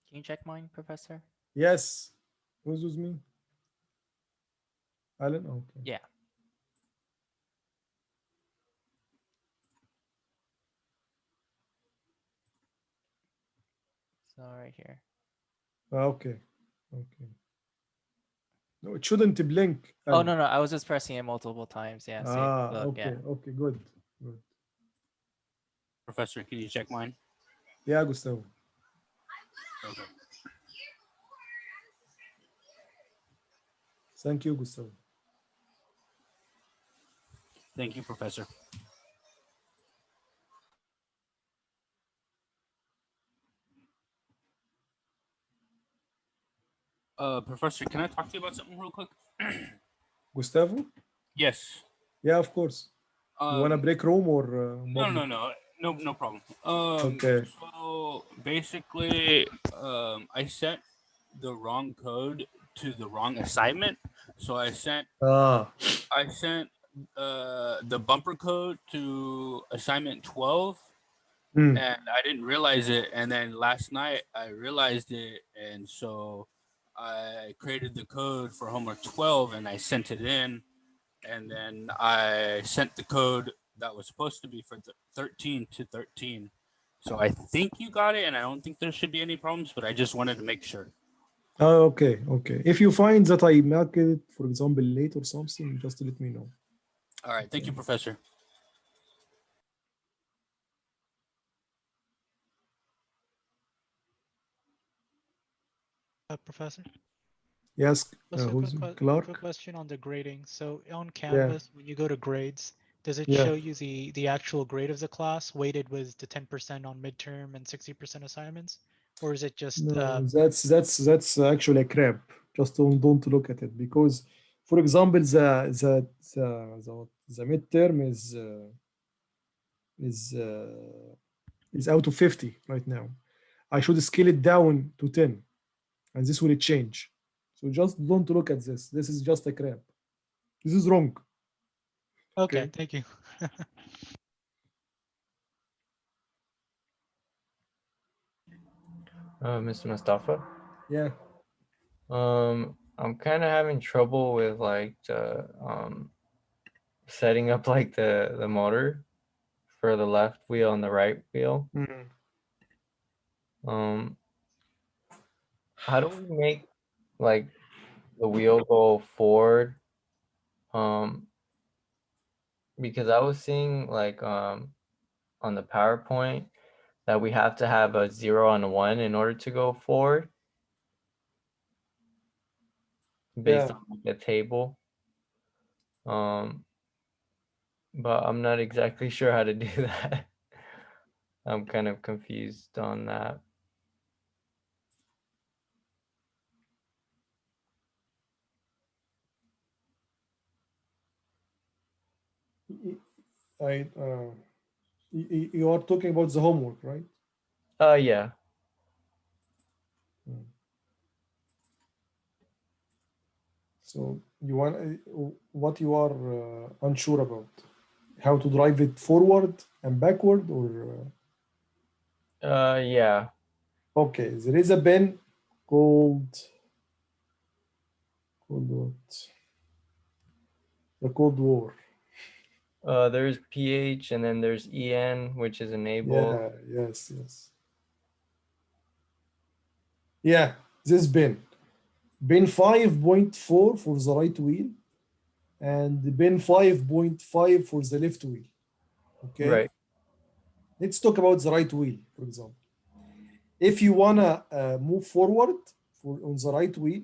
Can you check mine, Professor? Yes, who's with me? Alan. Okay. Yeah. So right here. Okay. Okay. No, it shouldn't blink, Oh Alan. no, I was just pressing it multiple times. Yeah. See. Look. Yeah. Okay. Okay. Good. Good. Professor, can you check mine? Yeah, Gustavo. Okay. Thank you, Gustavo. Thank you, Professor. Professor, can I talk to you about something real quick? Gustavo. Yes. Yeah, of course. You want a Um. break room or No, public? no, no, no problem. Okay. So basically, I sent the wrong code to the wrong assignment. So Ah. I sent the bumper code to assignment 12, Hmm. and I didn't realize it. And then last night I realized it, and so I created the code for homework 12 and I sent it in. And then I sent the code that was supposed to be for 13 to 13. So I think you got it, and I don't think there should be any problems, but I just wanted to make sure. Okay. Okay. If you find that I mark it, for example, late or something, just let me know. All right. Thank Okay. you, Professor. Professor, Yes. also Who's quick Clark? question on the grading. So on Yeah. Canvas, when you go to grades, does it Yeah. show you the actual grade of the class weighted with the 10% on midterm and 60% assignments, or is it just No, that's actually a crap. Just don't look at it because, for example, the midterm is uh, is out of 50 right now. I should scale it down to 10, and this will change. So just don't look at this. This is just a crap. This is wrong. okay? Okay. Thank you. Mr. Mustafa. Yeah. I'm kind of having trouble with like the setting up like the motor for the left wheel and the right wheel. How do we make like the wheel go forward? Because I was seeing like on the PowerPoint that we have to have a 0 and a 1 in order to go forward based on like a table. But I'm not exactly sure how to do that. I'm kind of confused on that. You are talking about the homework, right? Yeah. So you want what you are unsure about? How to drive it forward and backward, or? Yeah. Okay, there is a pen called what? The Cold War. There's PH and then there's EN, which is enabled. Yeah, yes. Yeah, this bin. Bin 5.4 for the right wheel and bin 5.5 for the left wheel. Okay. Right. Let's talk about the right wheel, for example. If you wanna move forward on the right wheel,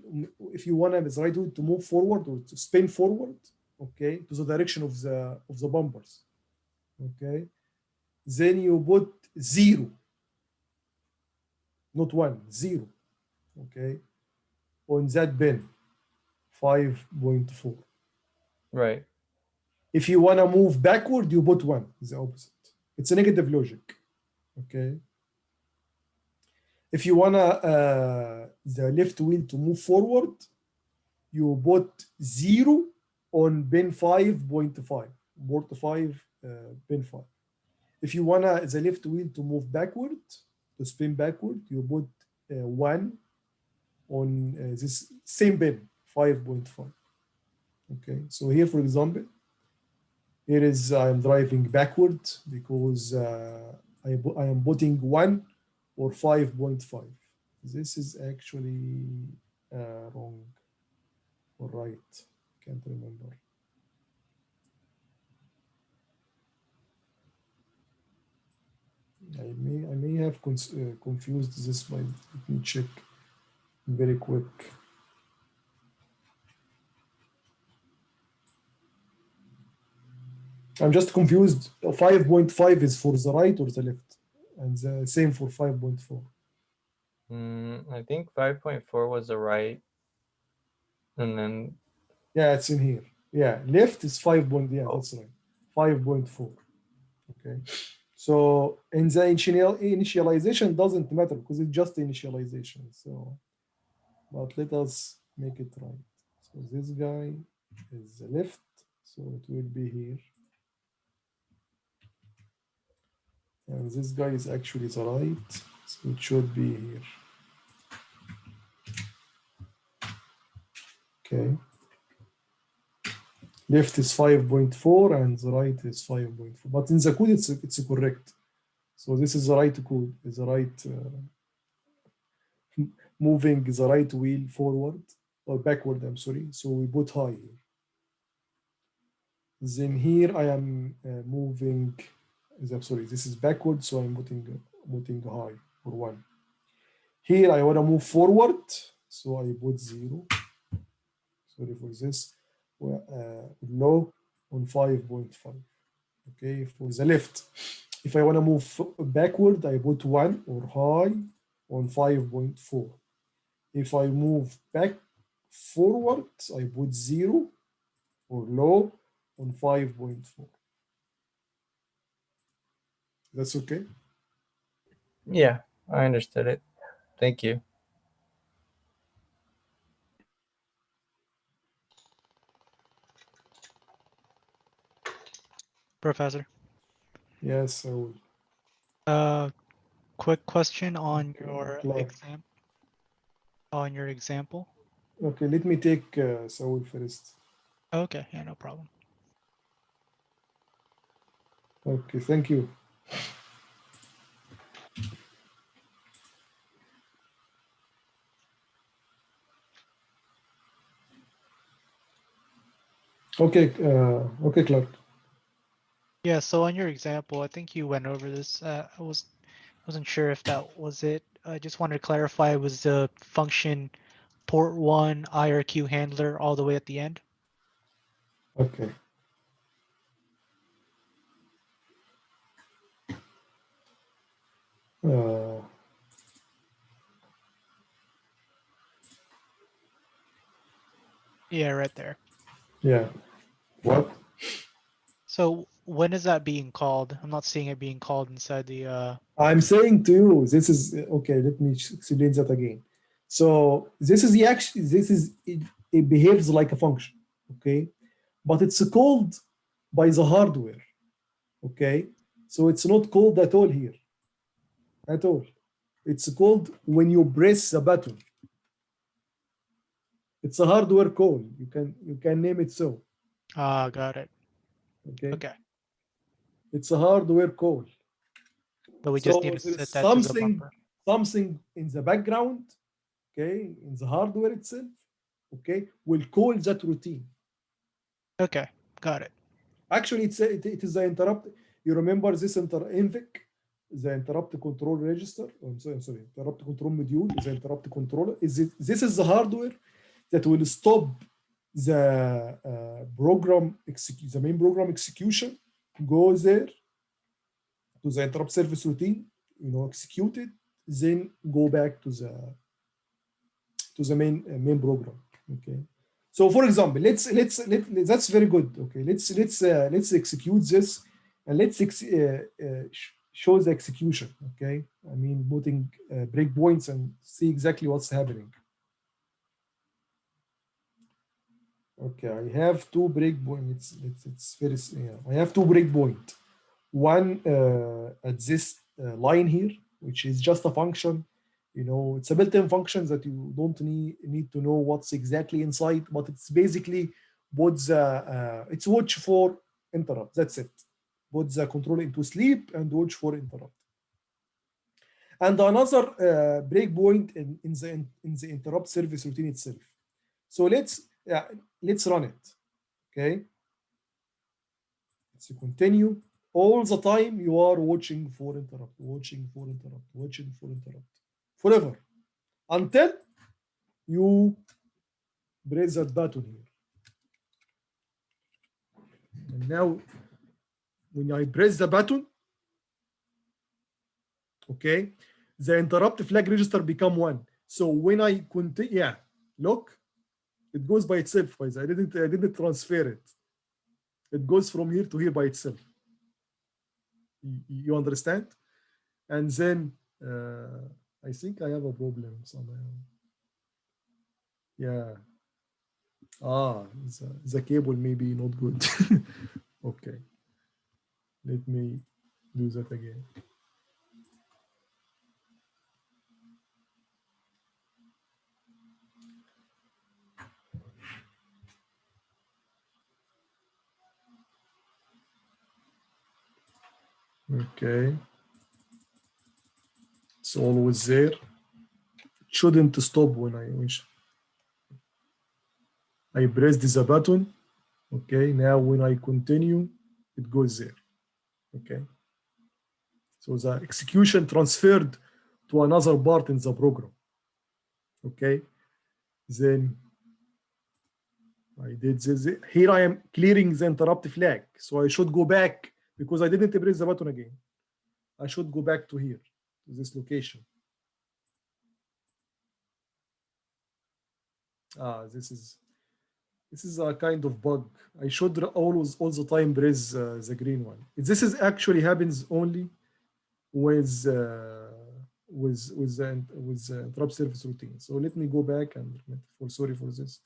if you wanna the right wheel to move forward or to spin forward, okay, to the direction of the bumpers, okay, then you put 0, not 1, 0, okay, on that bin 5.4. Right. If you wanna move backward, you put 1, the opposite. It's a negative logic, okay. If you wanna the left wheel to move forward, you put 0 on bin 5.5, port 5, bin 5. If you wanna the left wheel to move backward, to spin backward, you put 1 on this same bin, 5.5. Okay, so here, for example, here is I'm driving backward because I am putting 1 or 5.5. This is actually wrong or right. Can't remember. I may have confused this by, let me check very quick. I'm just confused. 5.5 is for the right or the left, and the same for 5.4. I think 5.4 was the right, and then it's in here. Yeah, left is 5. Yeah, that's right. 5.4. Okay. So in the initialization doesn't matter because it's just initialization. So, but let us make it right. So this guy is the left, so it will be here. And this guy is actually the right, so it should be here. Okay. Left is 5.4 and the right is 5.4. But in the code, it's correct. So this is the right code, is the right moving the right wheel forward or backward, I'm sorry. So we put high here. Then here I am moving, sorry, this is backward, so I'm putting high for 1. Here I want to move forward, so I put 0. Sorry for this. Low on 5.5. Okay, for the left. If I want to move backward, I put 1 or high on 5.4. If I move back forward, I put 0 or low on 5.4. That's okay? Yeah, I understood it. Thank you. Professor. Yes, I will. Quick question on your example. Okay, let me take Saul first. Okay, yeah, no problem. Okay, thank you. Okay, okay, Clark. Yeah, so on your example, I think you went over this. I wasn't sure if that was it. I just wanted to clarify, was the function port 1 IRQ handler all the way at the end? Okay. Yeah, right there. Yeah. What? So when is that being called? I'm not seeing it being called inside the I'm saying to you, this is okay. Let me explain that again. So this is the action. This is it behaves like a function, okay? But it's called by the hardware, okay? So it's not called at all here, at all. It's called when you press a button. It's a hardware call. You can name it so. got it. Okay. Okay. It's a hardware call. But we So just need to there's set that to the buffer. something in the background, okay, in the hardware itself, okay, will call that routine. Okay, got it. Actually, it is the interrupt. You remember this INVIC, the interrupt control register? I'm sorry, interrupt control module, the interrupt controller. This is the hardware that will stop the the main program execution, go there to the interrupt service routine, execute it, then go back to the main program. Okay. So for example, let's that's very good. Okay, let's execute this and let's show the execution. Okay, I mean putting breakpoints and see exactly what's happening. Okay, I have two breakpoints. It's very I have two breakpoints. One at this line here, which is just a function. It's a built-in function that you don't need to know what's exactly inside, but it's basically it's watch for interrupt. That's it. Put the controller into sleep and watch for interrupt. And another breakpoint in the interrupt service routine itself. So let's run it. Okay. Let's continue. All the time you are watching for interrupt, watching for interrupt, watching for interrupt, forever, until you press that button here. And now, when I press the button, okay, the interrupt flag register become 1. So when I continue, look, it goes by itself. I didn't transfer it. It goes from here to here by itself. You understand? And then I think I have a problem somehow. Yeah. The cable may be not good. Okay. Let me do that again. Okay. It's always there. It shouldn't stop when I press this button. Okay. Now when I continue, it goes there. Okay. So the execution transferred to another part in the program. Okay. Then I did this. Here I am clearing the interrupt flag. So I should go back because I didn't press the button again. I should go back to here, to this location. This is a kind of bug. I should always all the time press the green one. This is actually happens only with the interrupt service routine. So let me go back and sorry for this.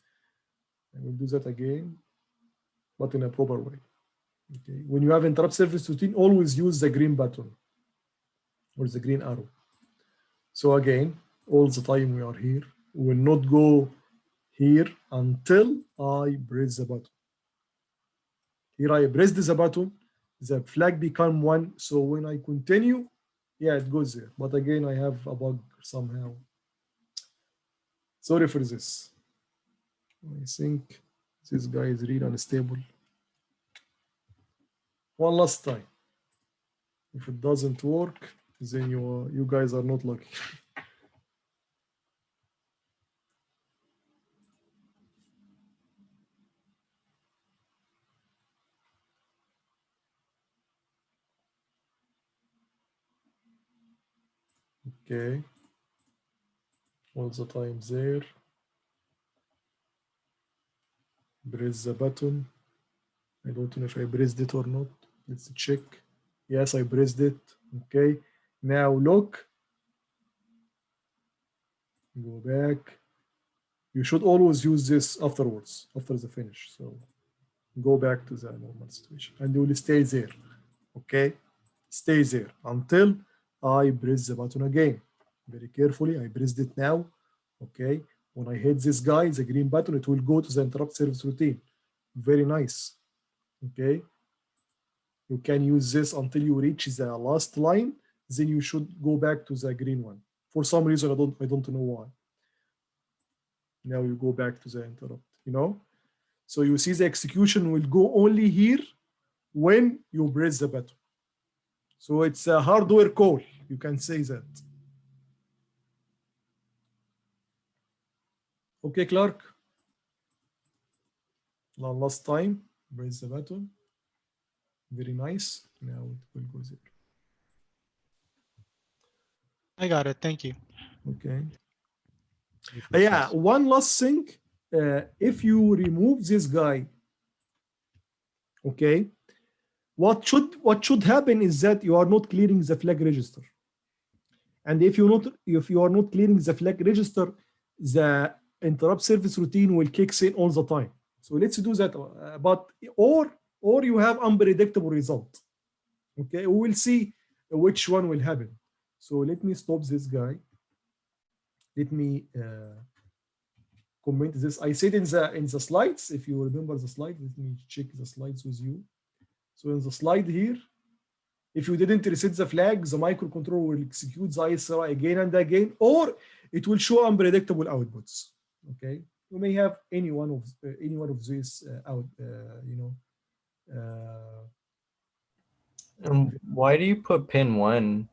I will do that again, but in a proper way. Okay. When you have interrupt service routine, always use the green button or the green arrow. So again, all the time we are here, we will not go here until I press the button. Here I pressed the button, the flag become 1. So when I continue, yeah, it goes there. But again, I have a bug somehow. Sorry for this. I think this guy is really unstable. One last time. If it doesn't work, then you guys are not lucky. Okay. All the time there. Press the button. I don't know if I pressed it or not. Let's check. Yes, I pressed it. Okay. Now look. Go back. You should always use this afterwards, after the finish. So go back to the normal situation and you will stay there. Okay. Stay there until I press the button again. Very carefully. I pressed it now. Okay. When I hit this guy, the green button, it will go to the interrupt service routine. Very nice. Okay. You can use this until you reach the last line. Then you should go back to the green one. For some reason, I don't know why. Now you go back to the interrupt, you know? So you see the execution will go only here when you press the button. So it's a hardware call. You can say that. Okay, Clark. Last time, press the button. Very nice. Now it will go there. I got it. Thank you. Okay. Yeah, one last thing. If you remove this guy, okay, what should happen is that you are not clearing the flag register. And if you are not clearing the flag register, the interrupt service routine will kick in all the time. So let's do that. Or you have unpredictable result. Okay, we will see which one will happen. So let me stop this guy. Let me comment this. I said in the slides, if you remember the slide, let me check the slides with you. So in the slide here, if you didn't reset the flag, the microcontroller will execute the ISR again and again, or it will show unpredictable outputs. Okay, you may have any one of these Why do you put pin 1?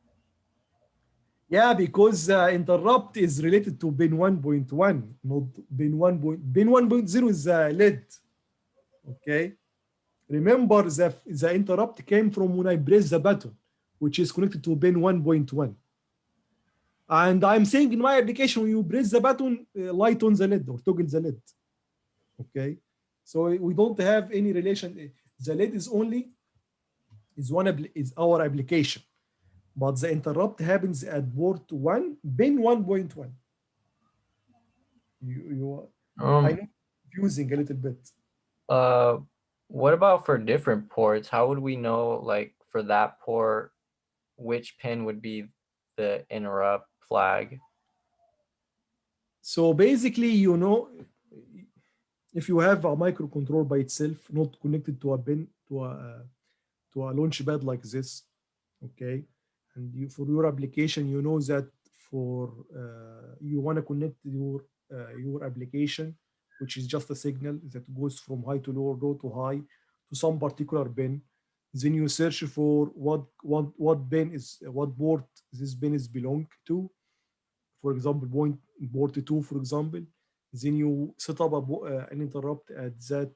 Yeah, because interrupt is related to pin 1.1, not pin 1. Pin 1.0 is LED. Okay. Remember the interrupt came from when I press the button, which is connected to pin 1.1. And I'm saying in my application, when you press the button, light on the LED or toggle the LED. Okay. So we don't have any relation. The LED is our application. But the interrupt happens at port 1, pin 1.1. I know confusing a little bit. What about for different ports? How would we know, like, for that port, which pin would be the interrupt flag? So basically, if you have a microcontroller by itself, not connected to a pin, to a launch pad like this, okay, and for your application, you know that for you want to connect your application, which is just a signal that goes from high to low, low to high, to some particular pin. Then you search for what pin is, what port this pin is belong to. For example, port 2, for example. Then you set up an interrupt at that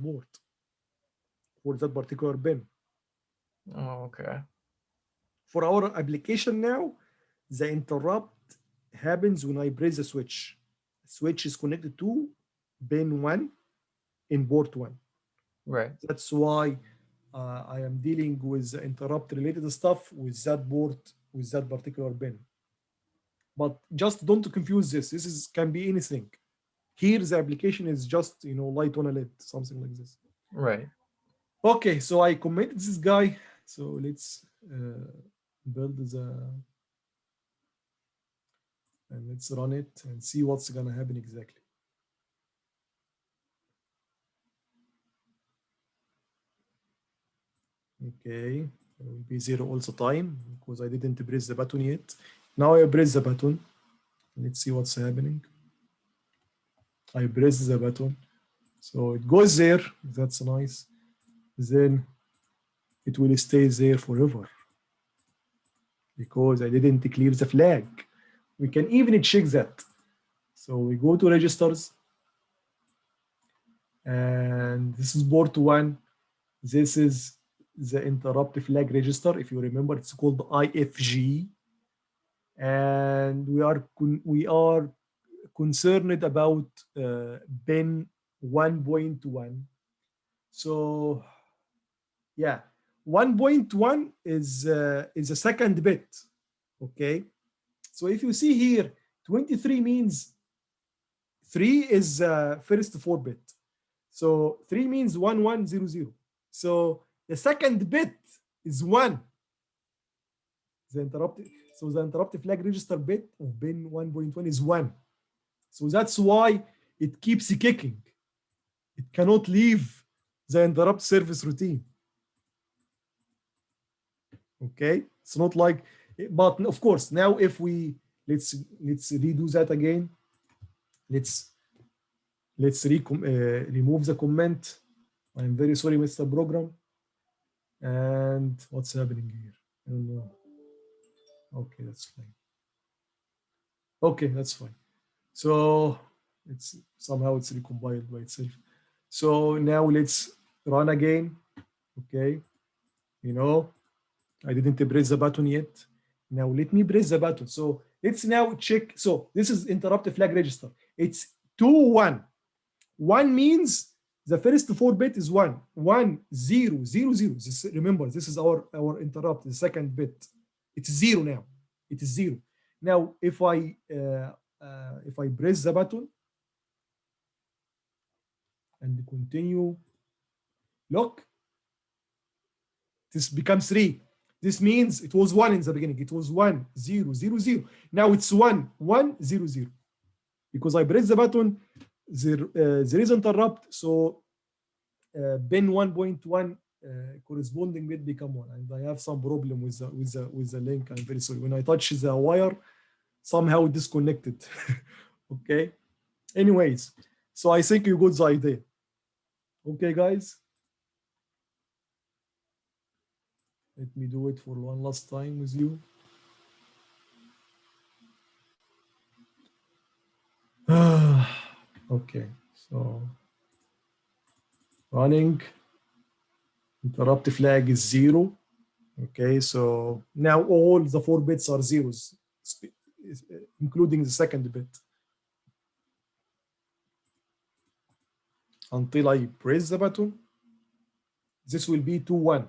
port for that particular pin. Oh, okay. For our application now, the interrupt happens when I press the switch. The switch is connected to pin 1 in port 1. Right. That's why I am dealing with the interrupt related stuff with that port, with that particular pin. But just don't confuse this. This can be anything. Here, the application is just, light on a LED, something like this. Right. Okay, so I commented this guy. So let's build and let's run it and see what's gonna happen exactly. Okay, it will be 0 all the time because I didn't press the button yet. Now I press the button. Let's see what's happening. I press the button. So it goes there. That's nice. Then it will stay there forever because I didn't clear the flag. We can even check that. So we go to registers. And this is port 1. This is the interrupt flag register. If you remember, it's called IFG. And we are concerned about pin 1.1. So yeah, 1.1 is a second bit. Okay, so if you see here, 23 means 3 is first 4 bit. So 3 means 1100. So the second bit is 1. The interrupt flag register bit of pin 1.1 is 1. So that's why it keeps kicking. It cannot leave the interrupt service routine. Okay, it's not like, but of course, now if we let's redo that again. Let's remove the comment. I'm very sorry, Mr. Program. And what's happening here? I don't know. Okay, that's fine. Okay, that's fine. So it's somehow it's recompiled by itself. So now let's run again. Okay, you know, I didn't press the button yet. Now let me press the button. So let's now check. So this is interrupt flag register. It's 2 1. 1 means the first 4 bit is 1. 1 0 0 0. Remember, this is our interrupt, the second bit. It's 0 now. It is 0. Now if I press the button and continue, look, this becomes 3. This means it was 1 in the beginning. It was 1 0 0 0. Now it's 1 1 0 0. Because I press the button, there is interrupt, so pin 1.1 corresponding bit become 1, and I have some problem with the link. I'm very sorry. When I touch the wire, somehow disconnected. Okay. Anyways, so I think you got the idea. Okay, guys. Let me do it for one last time with you. Okay, so running, interrupt flag is 0. Okay, so now all the 4 bits are zeros, including the second bit. Until I press the button, this will be 2 1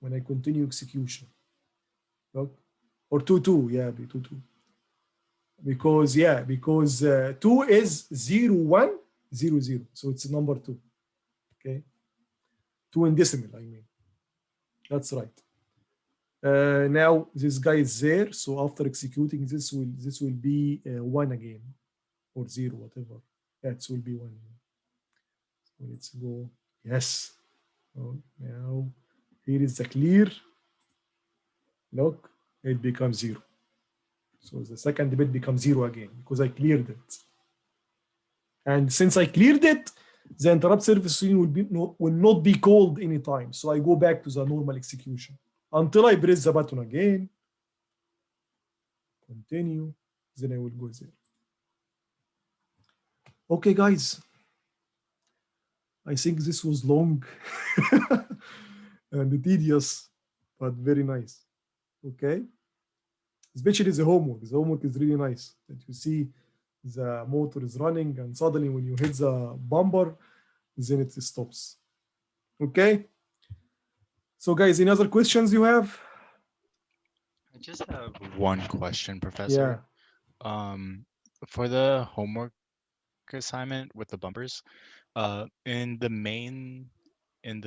when I continue execution. Look, or 2 2, yeah, be 2 2. Because 2 is 0 1 0 0, so it's number 2. Okay, 2 in decimal, I mean. That's right. Now this guy is there, so after executing this will be 1 again, or 0, whatever. Yeah, it will be 1. So let's go. Yes. So now here is the clear. Look, it becomes 0. So the second bit becomes 0 again because I cleared it. And since I cleared it, the interrupt service will not be called anytime. So I go back to the normal execution until I press the button again. Continue. Then I will go there. Okay, guys. I think this was long and tedious, but very nice. Okay. Especially the homework. The homework is really nice. That you see the motor is running, and suddenly when you hit the bumper, then it stops. Okay. So, guys, any other questions you have? I just have one question, Professor. Yeah. For the homework assignment with the bumpers, in the main, in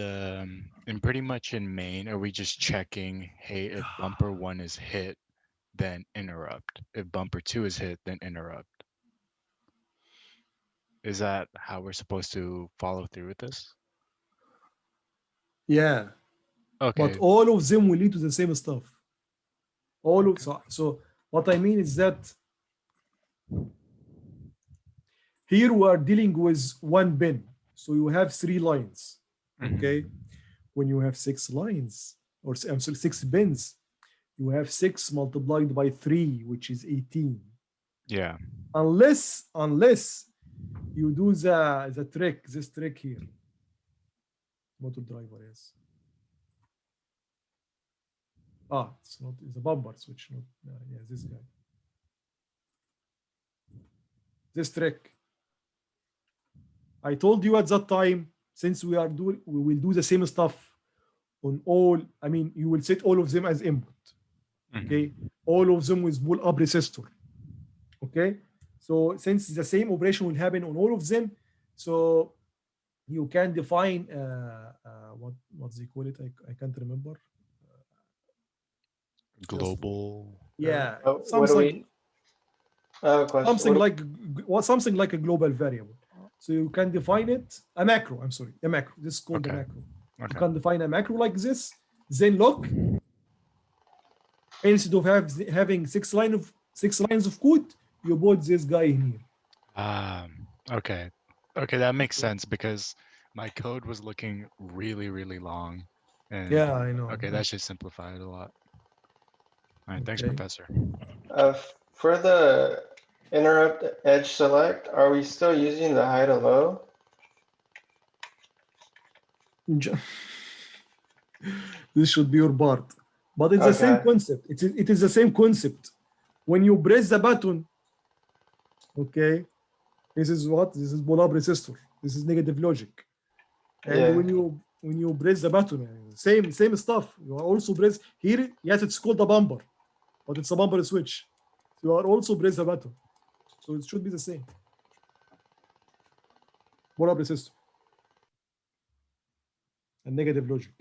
pretty much in main, are we just checking, hey, if bumper 1 is hit, then interrupt. If bumper 2 is hit, then interrupt. Is that how we're supposed to follow through with this? Yeah. Okay. But all of them will lead to the same stuff. All Okay. of so what I mean is that here we are dealing with one bin. So you have 3 lines. Okay. When you have 6 lines, or I'm sorry, 6 bins, you have 6 multiplied by 3, which is 18. Yeah. Unless you do the trick, this trick here. Motor driver is. It's not, it's a bumper switch, not yeah, this guy. This trick. I told you at that time, since we will do the same stuff on all, I mean, you will set all of them as input. Okay, all of them with pull up resistor. Okay, so since the same operation will happen on all of them, so you can define what they call it. I can't remember. Global. Yeah, What do we? Something like a global variable. So you can define it a macro. I'm sorry, a macro. This is called a macro. Okay. You can define a macro like this. Then look, instead of having 6 lines of code, you put this guy in here. Okay. Okay, that makes sense because my code was looking really, really long. And Yeah, I know. okay, that should simplify it a lot. All right, thanks, Okay. Professor. For the interrupt edge select, are we still using the high to low? This should be your part, but it's the same concept. It is the same concept. When you press the button, okay, this is pull-up resistor. This is negative logic. And when you press the button, same stuff. You are also press here. Yes, it's called a bumper, but it's a bumper switch. You are also press the button, so it should be the same. Pull-up resistor and negative logic.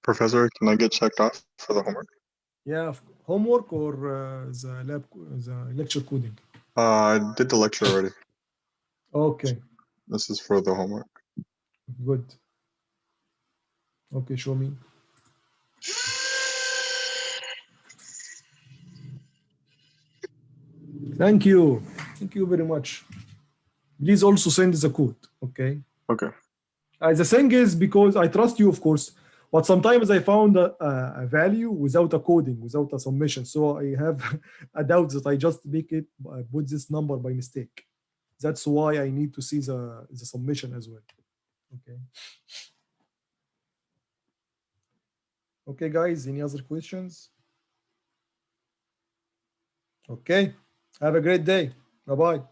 Professor, can I get checked off for the homework? Yeah, homework or the lecture coding. I did the lecture already. Okay. This is for the homework. Good. Okay, show me. Thank you. Thank you very much. Please also send the code, okay? Okay. The thing is, because I trust you, of course, but sometimes I found a value without a coding, without a summation. So I have a doubt that I just put this number by mistake. That's why I need to see the summation as well. Okay. Okay, guys, any other questions? Okay. Have a great day. Bye-bye.